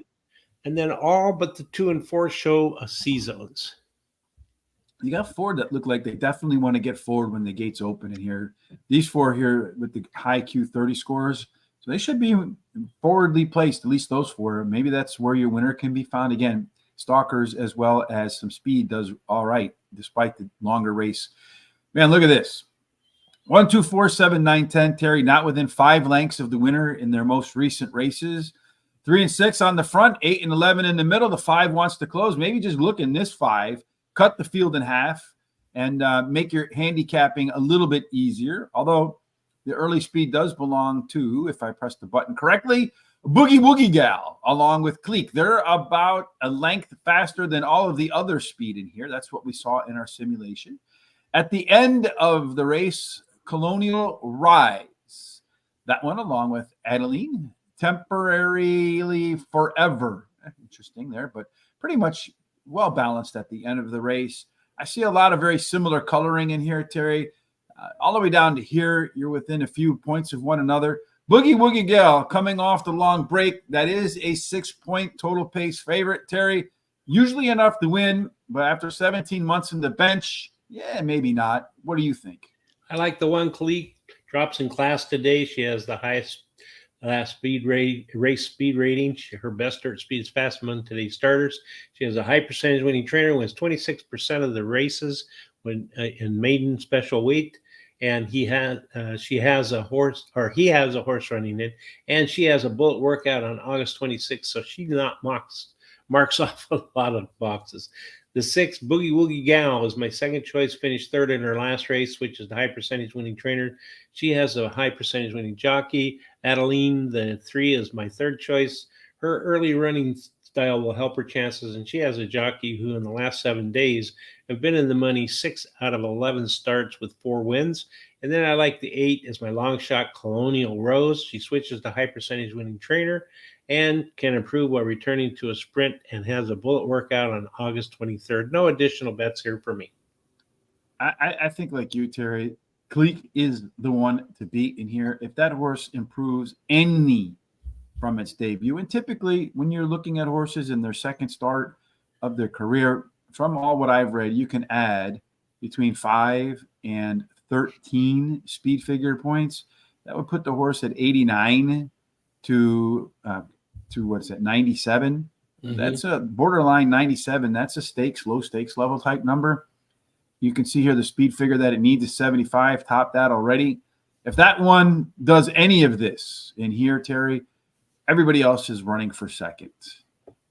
then all but the 2 and 4 show C zones. You got 4 that look like they definitely want to get forward when the gates open in here. These 4 here with the high Q30 scores, so they should be forwardly placed, at least those 4. Maybe that's where your winner can be found. Again, stalkers as well as some speed does all right, despite the longer race. Man, look at this. 1, 2, 4, 7, 9, 10, Terry, not within 5 lengths of the winner in their most recent races. 3 and 6 on the front, 8 and 11 in the middle. The 5 wants to close. Maybe just look in this 5, cut the field in half, and make your handicapping a little bit easier. Although the early speed does belong to, if I press the button correctly, Boogie Woogie Gal, along with Cleek. They're about a length faster than all of the other speed in here. That's what we saw in our simulation. At the end of the race, Colonial Rise. That one along with Adeline. Temporarily Forever. Interesting there, but pretty much well balanced at the end of the race. I see a lot of very similar coloring in here, Terry. All the way down to here, you're within a few points of one another. Boogie Woogie Gal coming off the long break. That is a 6-point total pace favorite, Terry. Usually enough to win, but after 17 months in the bench, yeah, maybe not. What do you think? I like the one Cleek drops in class today. She has the highest race speed rating. Her best dirt speed is fast among today's starters. She has a high percentage winning trainer, wins 26% of the races when in maiden special weight. And she has a horse running it, and she has a bullet workout on August 26th, so she marks off a lot of boxes. The 6, Boogie Woogie Gal, is my second choice, finished third in her last race, which is the high percentage winning trainer. She has a high percentage winning jockey. Adeline, the 3, is my third choice. Her early running style will help her chances, and she has a jockey who in the last 7 days have been in the money 6 out of 11 starts with 4 wins. And then I like the 8 as my long shot, Colonial Rose. She switches to high percentage winning trainer and can improve while returning to a sprint, and has a bullet workout on August 23rd. No additional bets here for me. I think like you, Terry, Cleek is the one to beat in here. If that horse improves any from its debut, and typically when you're looking at horses in their second start of their career, from all what I've read, you can add between 5 and 13 speed figure points. That would put the horse at 89 to what's that, 97. Mm-hmm. That's a borderline 97. That's a low stakes level type number. You can see here the speed figure that it needs is 75, top that already. If that one does any of this in here, Terry, everybody else is running for second.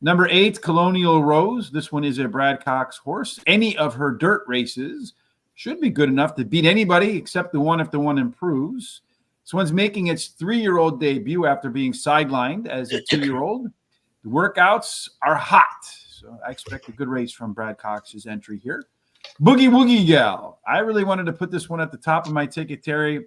Number 8, Colonial Rose. This one is a Brad Cox horse. Any of her dirt races should be good enough to beat anybody except the one if the one improves. This one's making its 3-year-old debut after being sidelined as a 2-year-old. The workouts are hot, so I expect a good race from Brad Cox's entry here. Boogie Woogie Gal. I really wanted to put this one at the top of my ticket, Terry.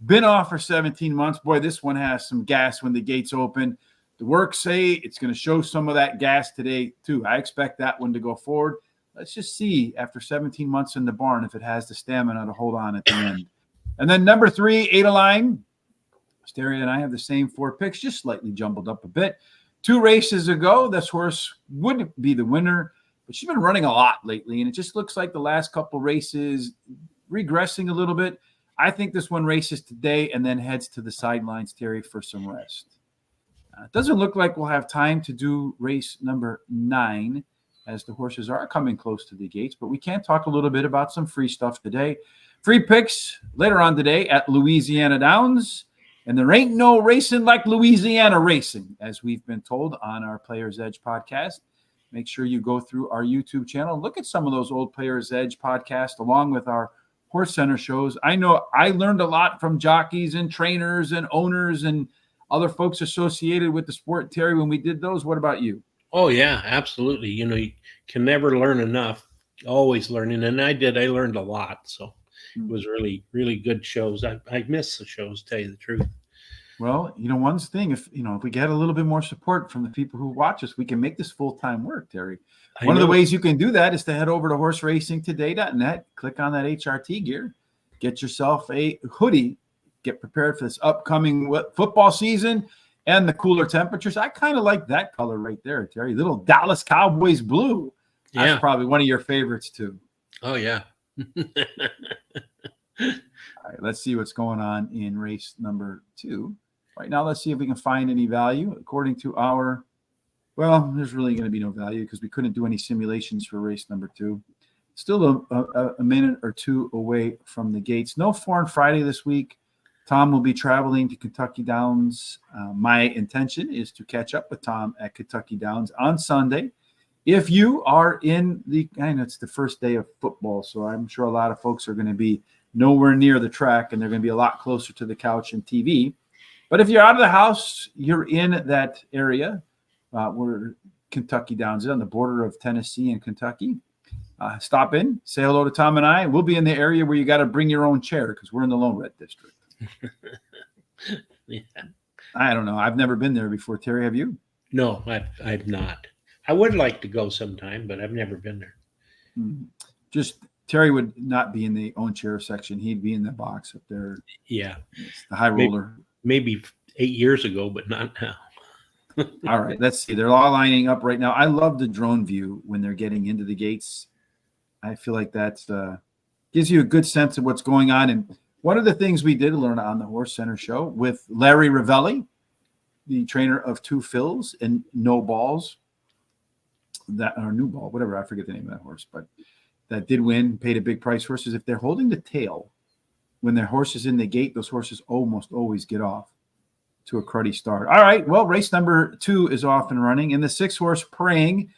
Been off for 17 months. Boy, this one has some gas when the gates open. The works say it's going to show some of that gas today, too. I expect that one to go forward. Let's just see after 17 months in the barn if it has the stamina to hold on at the end. And then number 3, Adeline. Stereo and I have the same 4 picks, just slightly jumbled up a bit. 2 races ago, this horse would be the winner, but she's been running a lot lately, and it just looks like the last couple races regressing a little bit. I think this one races today and then heads to the sidelines, Terry, for some rest. It doesn't look like we'll have time to do race number 9 as the horses are coming close to the gates, but we can talk a little bit about some free stuff today. Free picks later on today at Louisiana Downs. And there ain't no racing like Louisiana racing, as we've been told on our Players Edge podcast. Make sure you go through our YouTube channel, look at some of those old Players Edge podcasts, along with our Horse Center shows. I know I learned a lot from jockeys and trainers and owners and other folks associated with the sport, Terry, when we did those. What about you? Oh yeah, absolutely. You can never learn enough. Always learning, and I learned a lot. So it was really, really good shows. I miss the shows, to tell you the truth. Well, one thing, if we get a little bit more support from the people who watch us, we can make this full-time work, Terry. One of the ways you can do that is to head over to horseracingtoday.net, click on that HRT gear, get yourself a hoodie, get prepared for this upcoming football season and the cooler temperatures. I kind of like that color right there, Terry. Little Dallas Cowboys blue. That's probably one of your favorites too. Oh yeah. All right, let's see what's going on in race number 2. Right now, let's see if we can find any value. According to there's really going to be no value because we couldn't do any simulations for race number 2. Still a minute or two away from the gates. No Foreign Friday this week. Tom will be traveling to Kentucky Downs. My intention is to catch up with Tom at Kentucky Downs on Sunday. If you are I know it's the first day of football, so I'm sure a lot of folks are going to be nowhere near the track, and they're going to be a lot closer to the couch and TV. But if you're out of the house, you're in that area where Kentucky Downs is on the border of Tennessee and Kentucky. Stop in, say hello to Tom and I. We'll be in the area where you got to bring your own chair because we're in the Lone Red District. Yeah. I don't know. I've never been there before. Terry, have you? No, I've not. I would like to go sometime, but I've never been there. Just Terry would not be in the own chair section. He'd be in the box up there. Yeah. It's the high roller. Maybe 8 years ago, but not now. All right. Let's see. They're all lining up right now. I love the drone view when they're getting into the gates. I feel like that gives you a good sense of what's going on. And one of the things we did learn on the Horse Center show with Larry Ravelli, the trainer of Two Phils and No Balls, New Ball, whatever, I forget the name of that horse, but that did win, paid a big price. Horses, if they're holding the tail when their horse is in the gate, those horses almost always get off to a cruddy start. All right, well, race number 2 is off and running, and the 6-horse Praying,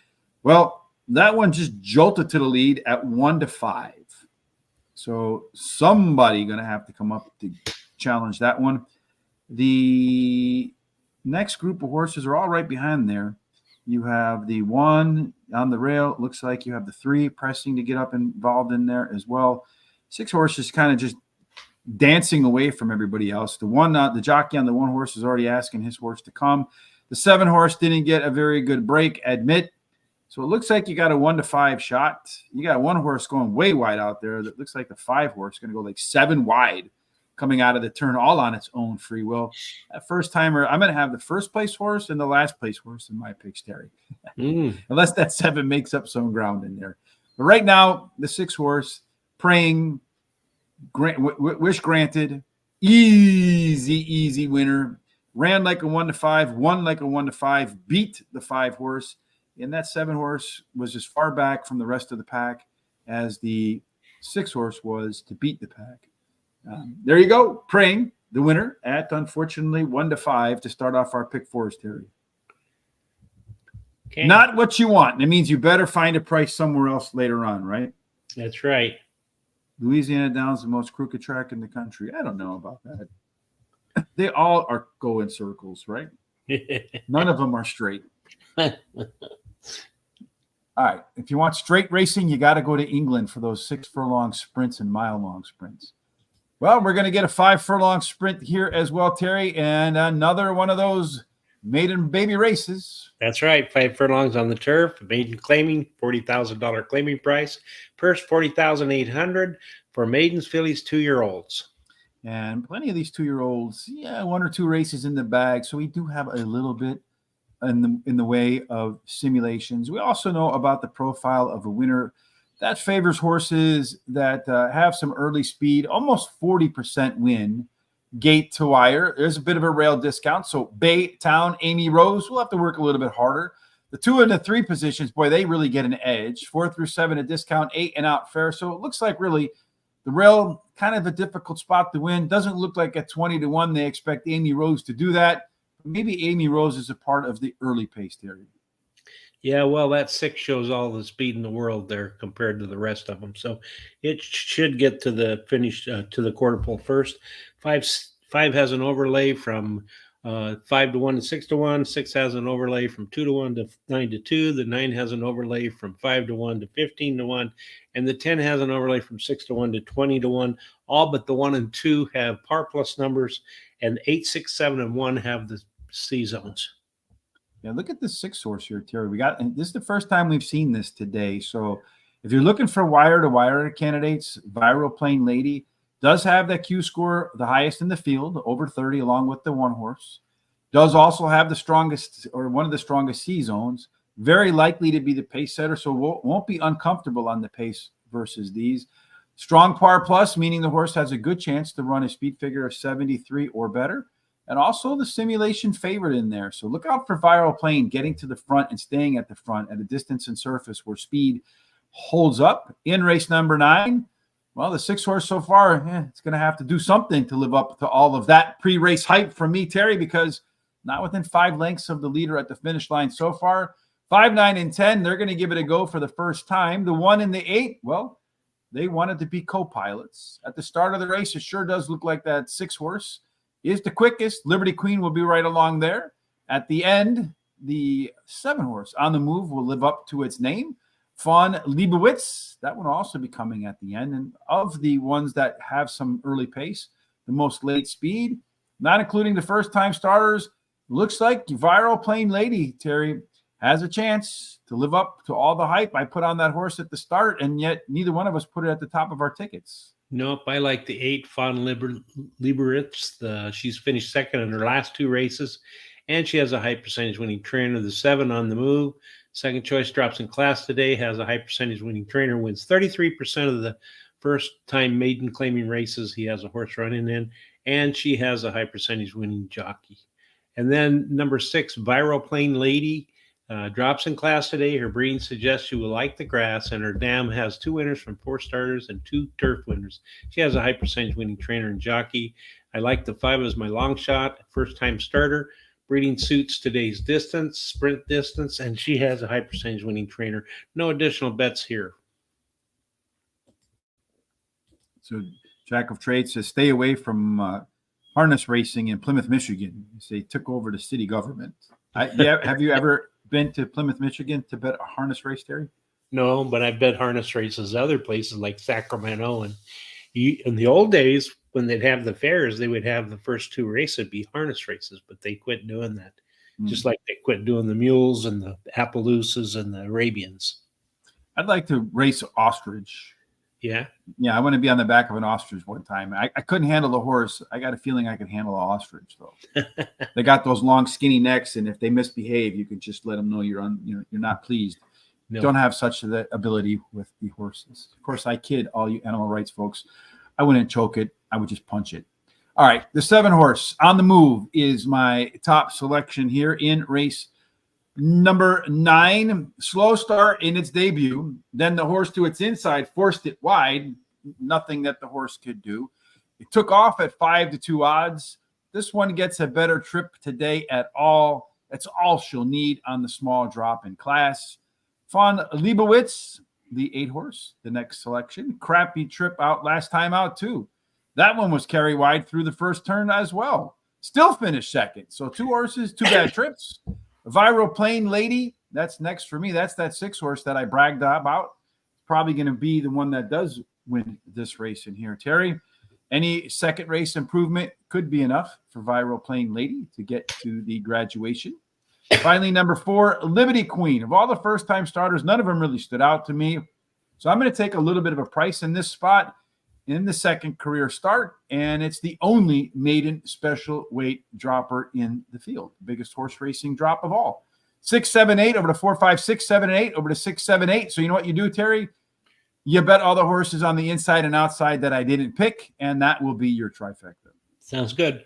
well, that one just jolted to the lead at 1-5. So somebody going to have to come up to challenge that one. The next group of horses are all right behind there. You have the 1 on the rail. It looks like you have the 3 pressing to get up involved in there as well. 6 horses kind of just dancing away from everybody else. The jockey on the 1 horse is already asking his horse to come. The 7 horse didn't get a very good break, admit. So it looks like you got a 1-5 shot. You got 1 horse going way wide out there. That looks like the 5 horse is going to go like 7 wide coming out of the turn, all on its own free will. That first timer, I'm going to have the first place horse and the last place horse in my picks, Terry. Unless that 7 makes up some ground in there. But right now, the 6 horse Praying, wish granted, easy winner. Ran like a 1-5, won like a 1-5, beat the 5 horse. And that 7 horse was as far back from the rest of the pack as the 6 horse was to beat the pack. There you go. Praying, the winner at, unfortunately, 1-5 to start off our pick 4s, Terry. Okay. Not what you want. It means you better find a price somewhere else later on, right? That's right. Louisiana Downs, the most crooked track in the country. I don't know about that. They all go in circles, right? None of them are straight. All right. If you want straight racing, you got to go to England for those 6-furlong sprints and mile-long sprints. Well, we're going to get a 5-furlong sprint here as well, Terry, and another one of those maiden baby races. That's right. 5 furlongs on the turf. Maiden claiming $40,000 claiming price. Purse $40,800 for maidens, fillies, 2-year-olds. And plenty of these 2-year-olds, 1 or 2 races in the bag. So we do have a little bit in the way of simulations. We also know about the profile of a winner that favors horses that have some early speed, almost 40% win, gate to wire. There's a bit of a rail discount. So Baytown, Amy Rose, will have to work a little bit harder. The 2 and the 3 positions, boy, they really get an edge. 4 through 7 a discount, 8 and out fair. So it looks like really the rail, kind of a difficult spot to win. Doesn't look like at 20-1 they expect Amy Rose to do that. Maybe Amy Rose is a part of the early pace, Terry. Yeah, well, that 6 shows all the speed in the world there compared to the rest of them. So it should get to the finish to the quarter pole first. 5 has an overlay from 5-1 to 6-1. 6 has an overlay from 2-1 to 9-2. The 9 has an overlay from 5-1 to 15-1, and the 10 has an overlay from 6-1 to 20-1. All but the 1 and 2 have par plus numbers, and 8, 6, 7, and 1 have the C zones. Yeah, look at the 6 horse here, Terry. And this is the first time we've seen this today. So if you're looking for wire to wire candidates, Viral Plain Lady does have that Q score, the highest in the field, over 30, along with the 1 horse. Does also have the strongest, or one of the strongest C zones. Very likely to be the pace setter, so won't be uncomfortable on the pace versus these. Strong par plus, meaning the horse has a good chance to run a speed figure of 73 or better. And also the simulation favorite in there. So look out for Viral Plain getting to the front and staying at the front at a distance and surface where speed holds up. In race number 9, well, the 6 horse so far, it's going to have to do something to live up to all of that pre-race hype from me, Terry, because not within 5 lengths of the leader at the finish line so far. 5, 9, and 10, they're going to give it a go for the first time. The 1 and the 8, well, they wanted to be co-pilots. At the start of the race, it sure does look like that 6 horse is the quickest. Liberty Queen will be right along there. At the end, the 7 horse On the Move will live up to its name. Von Liebowitz, that one will also be coming at the end. And of the ones that have some early pace, the most late speed, not including the first-time starters, looks like Viral Plain Lady, Terry, has a chance to live up to all the hype I put on that horse at the start, and yet neither one of us put it at the top of our tickets. Nope, I like the 8 Von Lieberitz. She's finished second in her last 2 races, and she has a high percentage winning trainer. The 7 On the Move, second choice, drops in class today, has a high percentage winning trainer, wins 33% of the first time maiden claiming races he has a horse running in, and she has a high percentage winning jockey. And then number 6, Viral Plain Lady. Drops in class today. Her breeding suggests she will like the grass, and her dam has 2 winners from 4 starters and 2 turf winners. She has a high percentage winning trainer and jockey. I like the 5 as my long shot, first time starter. Breeding suits today's distance, sprint distance, and she has a high percentage winning trainer. No additional bets here. So Jack of Trades says stay away from harness racing in Plymouth, Michigan. They took over the city government. Have you ever been to Plymouth, Michigan to bet a harness race, Terry? No, but I've bet harness races other places like Sacramento. And in the old days, when they'd have the fairs, they would have the first 2 races be harness races, but they quit doing that. Just like they quit doing the mules and the Appaloosas and the Arabians. I'd like to race ostrich. Yeah? Yeah, I want to be on the back of an ostrich one time. I couldn't handle the horse. I got a feeling I could handle an ostrich, though. They got those long, skinny necks, and if they misbehave, you can just let them know you're not pleased. No. Don't have such the ability with the horses. Of course, I kid all you animal rights folks. I wouldn't choke it. I would just punch it. All right, the 7 horse On the Move is my top selection here in race number 9. Slow start in its debut. Then the horse to its inside forced it wide. Nothing that the horse could do. It took off at 5-2 odds. This one gets a better trip today at all. That's all she'll need on the small drop in class. Von Liebowitz, the 8 horse, the next selection. Crappy trip out last time out, too. That one was carry wide through the first turn as well. Still finished second. So 2 horses, 2 bad trips. Viral Plain Lady, that's next for me. That's that 6 horse that I bragged about. Probably going to be the one that does win this race in here. Terry, any second race improvement could be enough for Viral Plain Lady to get to the graduation. Finally, number 4, Liberty Queen. Of all the first-time starters, none of them really stood out to me. So I'm going to take a little bit of a price in this spot in the second career start, and it's the only maiden special weight dropper in the field. Biggest horse racing drop of all. 6, 7, 8 over to 4, 5, 6, 7, and 8 over to 6, 7, 8. So you know what you do, Terry? You bet all the horses on the inside and outside that I didn't pick, and that will be your trifecta. Sounds good.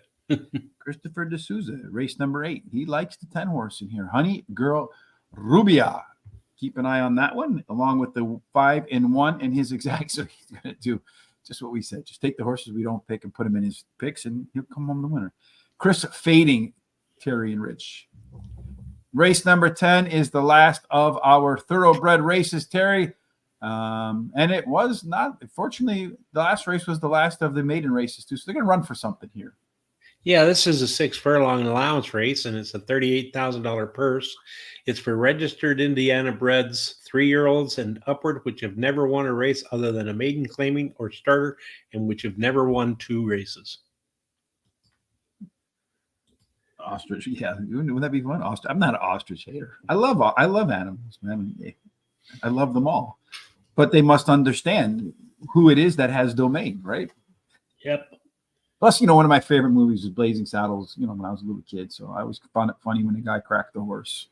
Christopher D'Souza, race number 8. He likes the 10 horse in here. Honey Girl Rubia. Keep an eye on that one, along with the 5 and 1 and his exact. So he's going to do just what we said. Just take the horses we don't pick and put them in his picks, and he'll come home the winner. Chris Fading, Terry and Rich. Race number 10 is the last of our thoroughbred races, Terry. And it was not, fortunately, the last race was the last of the maiden races, too. So they're going to run for something here. Yeah, this is a 6 furlong allowance race, and it's a $38,000 purse. It's for registered Indiana breds, 3-year-olds and upward, which have never won a race other than a maiden claiming or starter, and which have never won 2 races. Ostrich, yeah, wouldn't that be fun? I'm not an ostrich hater. I love animals, man. I love them all, but they must understand who it is that has domain, right? Yep. Plus, one of my favorite movies is Blazing Saddles. When I was a little kid, so I always found it funny when the guy cracked the horse.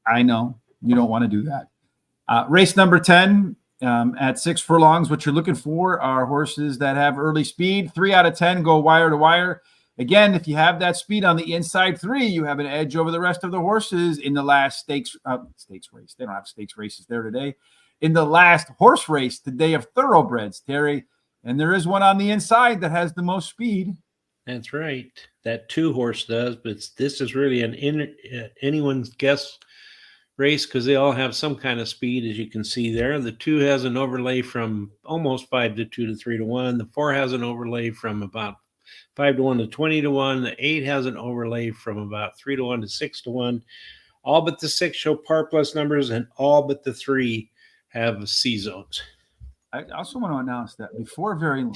I know you don't want to do that. Race number 10 at 6 furlongs. What you're looking for are horses that have early speed. 3 out of 10 go wire to wire. Again, if you have that speed on the inside 3, you have an edge over the rest of the horses in the last stakes race. They don't have stakes races there today. In the last horse race today of thoroughbreds, Terry, and there is one on the inside that has the most speed. That's right. That 2 horse does, but this is really anyone's guess race because they all have some kind of speed, as you can see there. The 2 has an overlay from almost 5 to 2 to 3 to 1. The 4 has an overlay from about 5 to 1 to 20 to 1. The 8 has an overlay from about 3 to 1 to 6 to 1. All but the 6 show par plus numbers, and all but the 3 have C zones. I also want to announce that before very long,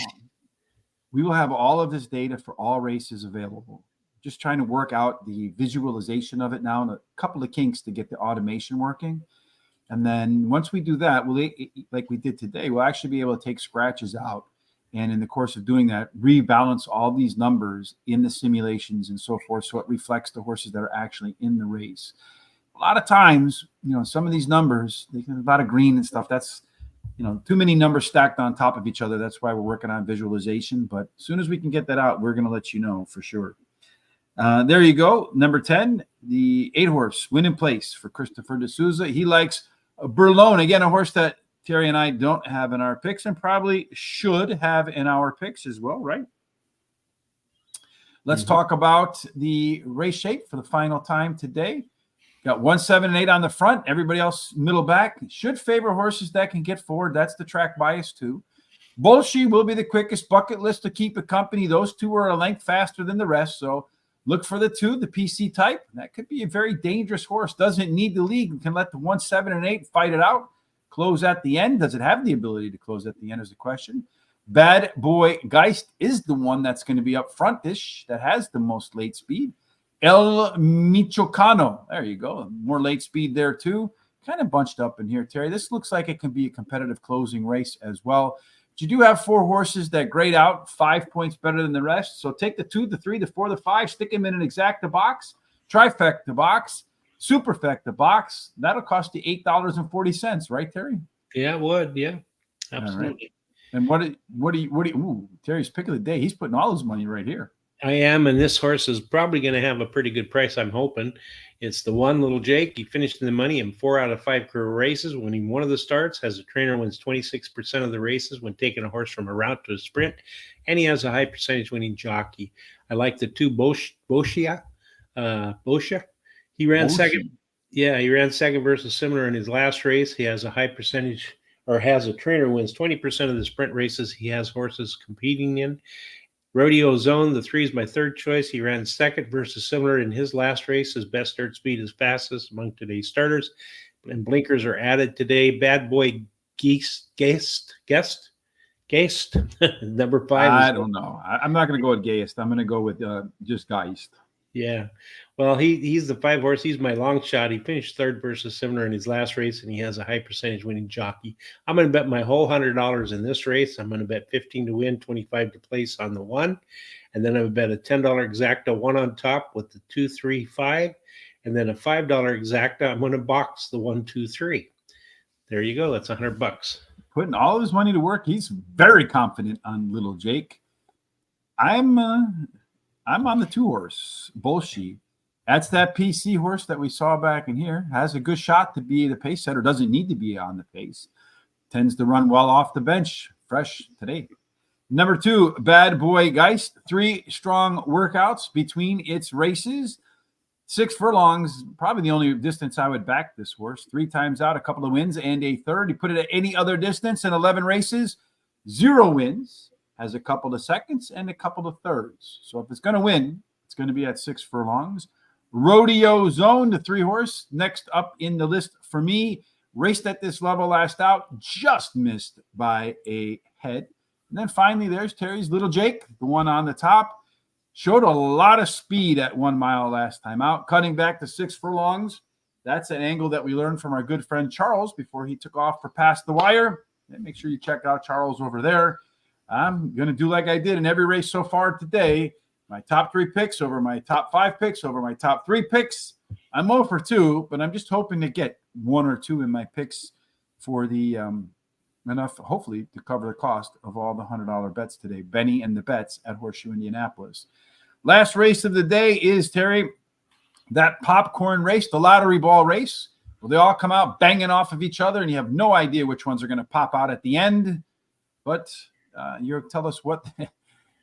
we will have all of this data for all races available. Just trying to work out the visualization of it now and a couple of kinks to get the automation working. And then once we do that, like we did today, we'll actually be able to take scratches out. And in the course of doing that, rebalance all these numbers in the simulations and so forth, so it reflects the horses that are actually in the race. A lot of times, some of these numbers, a lot of green and stuff, that's, too many numbers stacked on top of each other. That's why we're working on visualization. But as soon as we can get that out, we're going to let you know for sure. There you go. Number 10, the 8 horse, Win in Place for Christopher D'Souza. He likes Burlone. Again, a horse that Terry and I don't have in our picks and probably should have in our picks as well, right? Let's talk about the race shape for the final time today. Got 1, 7, and 8 on the front. Everybody else middle back. Should favor horses that can get forward. That's the track bias too. Bolshe will be the quickest. Bucket List to keep it company. Those 2 are a length faster than the rest. So look for the 2, the PC type. That could be a very dangerous horse. Doesn't need the lead and can let the 1, 7, and 8 fight it out. Close at the end. Does it have the ability to close at the end is the question. Bad Boy Geist is the one that's going to be up front-ish that has the most late speed. El Michoacano. There you go. More late speed there too. Kind of bunched up in here, Terry. This looks like it can be a competitive closing race as well. But you do have 4 horses that grade out 5 points better than the rest. So take the 2, the 3, the 4, the 5, stick them in an exacta box, trifecta box, superfecta box. That'll cost you $8.40, right, Terry? Yeah, it would. Yeah, absolutely. Right. And what do you, Terry's pick of the day. He's putting all his money right here. I am, and this horse is probably going to have a pretty good price, I'm hoping. It's the one, Little Jake. He finished in the money in 4 out of 5 career races, winning one of the starts, has a trainer wins 26% of the races when taking a horse from a route to a sprint, and he has a high percentage winning jockey. I like the 2 Boschia. He ran second. Yeah, he ran second versus similar in his last race. He has a high percentage, or has a trainer wins 20% of the sprint races he has horses competing in. Rodeo Zone, the 3 is my third choice. He ran second versus similar in his last race. His best start speed is fastest among today's starters. And blinkers are added today. Bad Boy Geist, number 5. I don't know. I'm not going to go with Geist. I'm going to go with just Geist. Yeah. Well, he's the 5 horse. He's my long shot. He finished third versus similar in his last race, and he has a high percentage winning jockey. I'm going to bet my whole $100 in this race. I'm going to bet 15 to win, 25 to place on the 1. And then I would bet a $10 exacta 1 on top with the 2, 3, 5. And then a $5 exacta. I'm going to box the 1, 2, 3. There you go. That's $100. Putting all of his money to work. He's very confident on Little Jake. I'm on the 2 horse, Bolshe. That's that PC horse that we saw back in here. Has a good shot to be the pace setter. Doesn't need to be on the pace. Tends to run well off the bench. Fresh today. Number 2, Bad Boy Geist. 3 strong workouts between its races. 6 furlongs, probably the only distance I would back this horse. 3 times out, a couple of wins and a third. You put it at any other distance in 11 races, 0 wins, has a couple of seconds and a couple of thirds. So if it's going to win, it's going to be at 6 furlongs. Rodeo Zone, the 3-horse, next up in the list for me. Raced at this level last out, just missed by a head. And then finally, there's Terry's Little Jake, the one on the top. Showed a lot of speed at 1 mile last time out, cutting back to 6 furlongs. That's an angle that we learned from our good friend Charles before he took off for Past the Wire. And make sure you check out Charles over there. I'm going to do like I did in every race so far today. My top 3 picks over my top 5 picks over my top 3 picks. I'm 0 for 2, but I'm just hoping to get 1 or 2 in my picks for the enough, hopefully, to cover the cost of all the $100 bets today. Benny and the bets at Horseshoe, Indianapolis. Last race of the day is, Terry, that popcorn race, the lottery ball race. Well, they all come out banging off of each other, and you have no idea which ones are going to pop out at the end. But you tell us what.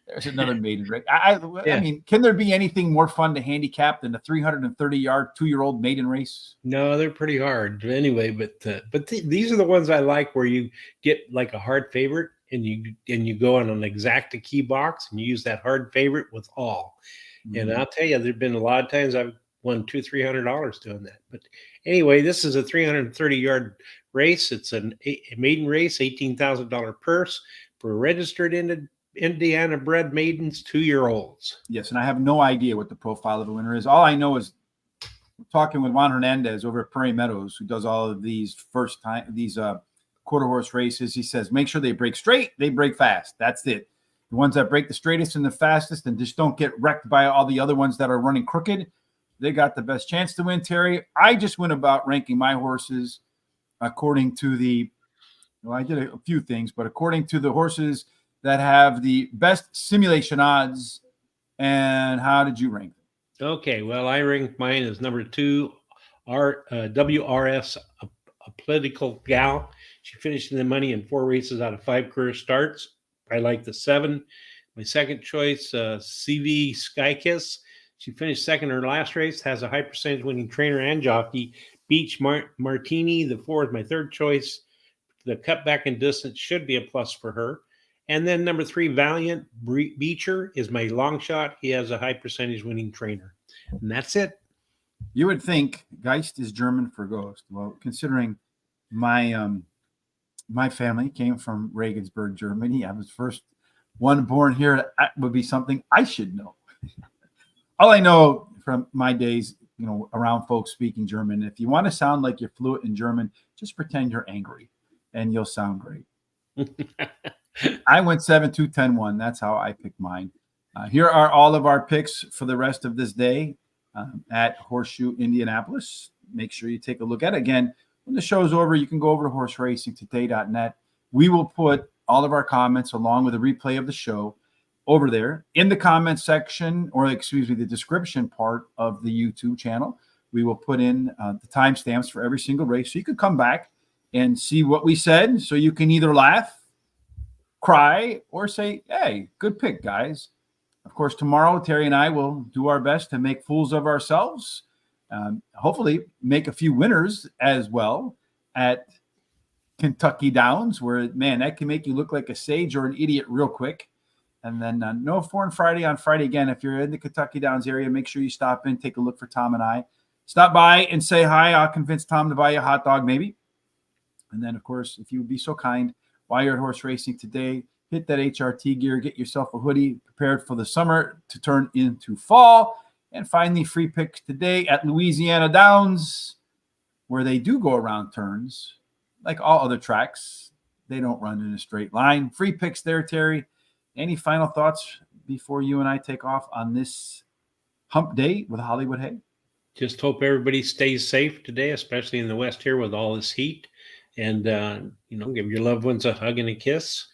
There's another maiden race. I mean, can there be anything more fun to handicap than a 330-yard 2-year-old maiden race? No, they're pretty hard anyway. But these are the ones I like, where you get like a hard favorite, and you go on an exacta key box, and you use that hard favorite with all. Mm-hmm. And I'll tell you, there've been a lot of times I've won $200-300 doing that. But anyway, this is a 330-yard race. It's a maiden race, $18,000 purse for registered Indiana-bred maidens, 2-year-olds. Yes, and I have no idea what the profile of the winner is. All I know is talking with Juan Hernandez over at Prairie Meadows, who does all of these quarter horse races. He says, make sure they break straight, they break fast. That's it. The ones that break the straightest and the fastest and just don't get wrecked by all the other ones that are running crooked, they got the best chance to win, Terry. I just went about ranking my horses according to I did a few things, but according to the horses that have the best simulation odds. And how did you rank them? Okay, well, I ranked mine as number 2, WRS, a political gal. She finished in the money in 4 races out of 5 career starts. I like the 7. My second choice, CV Skykiss. She finished second in her last race, has a high percentage winning trainer and jockey. Beach Martini, the 4 is my third choice. The cutback in distance should be a plus for her. And then number 3, Valiant Beecher is my long shot. He has a high percentage winning trainer. And that's it. You would think Geist is German for ghost. Well, considering my my family came from Regensburg, Germany, I was first one born here. That would be something I should know. All I know from my days, around folks speaking German, if you want to sound like you're fluent in German, just pretend you're angry and you'll sound great. I went 7-2-10-1. That's how I picked mine. Here are all of our picks for the rest of this day at Horseshoe, Indianapolis. Make sure you take a look at it. Again, when the show's over, you can go over to horseracingtoday.net. We will put all of our comments along with a replay of the show over there in the comment section, or the description part of the YouTube channel. We will put in the timestamps for every single race. So you could come back and see what we said. So you can either laugh, cry, or say, hey, good pick, guys. Of course, tomorrow, Terry and I will do our best to make fools of ourselves. Hopefully make a few winners as well at Kentucky Downs, where, man, that can make you look like a sage or an idiot real quick. And then no Foreign Friday on Friday again. If you're in the Kentucky Downs area, make sure you stop in, take a look for Tom and I. Stop by and say hi. I'll convince Tom to buy you a hot dog, maybe. And then, of course, if you would be so kind, while you're at horse racing today, hit that HRT gear, get yourself a hoodie prepared for the summer to turn into fall. And finally, free picks today at Louisiana Downs, where they do go around turns. Like all other tracks, they don't run in a straight line. Free picks there, Terry. Any final thoughts before you and I take off on this hump day with Hollywood Hay? Just hope everybody stays safe today, especially in the West here with all this heat. And, give your loved ones a hug and a kiss.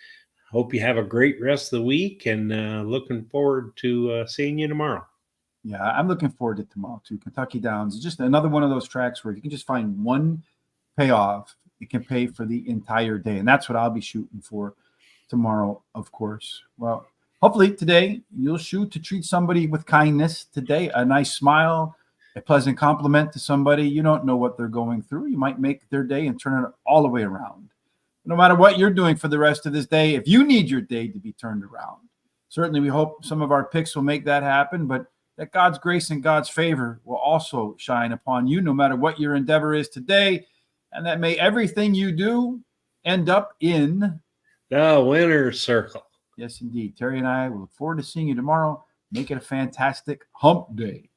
Hope you have a great rest of the week, and looking forward to seeing you tomorrow. Yeah, I'm looking forward to tomorrow too. Kentucky Downs is just another one of those tracks where if you can just find one payoff, it can pay for the entire day. And that's what I'll be shooting for tomorrow, of course. Well, hopefully today you'll shoot to treat somebody with kindness today, a nice smile, a pleasant compliment to somebody. You don't know what they're going through. You might make their day and turn it all the way around. No matter what you're doing for the rest of this day, if you need your day to be turned around, certainly we hope some of our picks will make that happen, but that God's grace and God's favor will also shine upon you no matter what your endeavor is today, and that may everything you do end up in the winner's circle. Yes, indeed. Terry and I will look forward to seeing you tomorrow. Make it a fantastic hump day.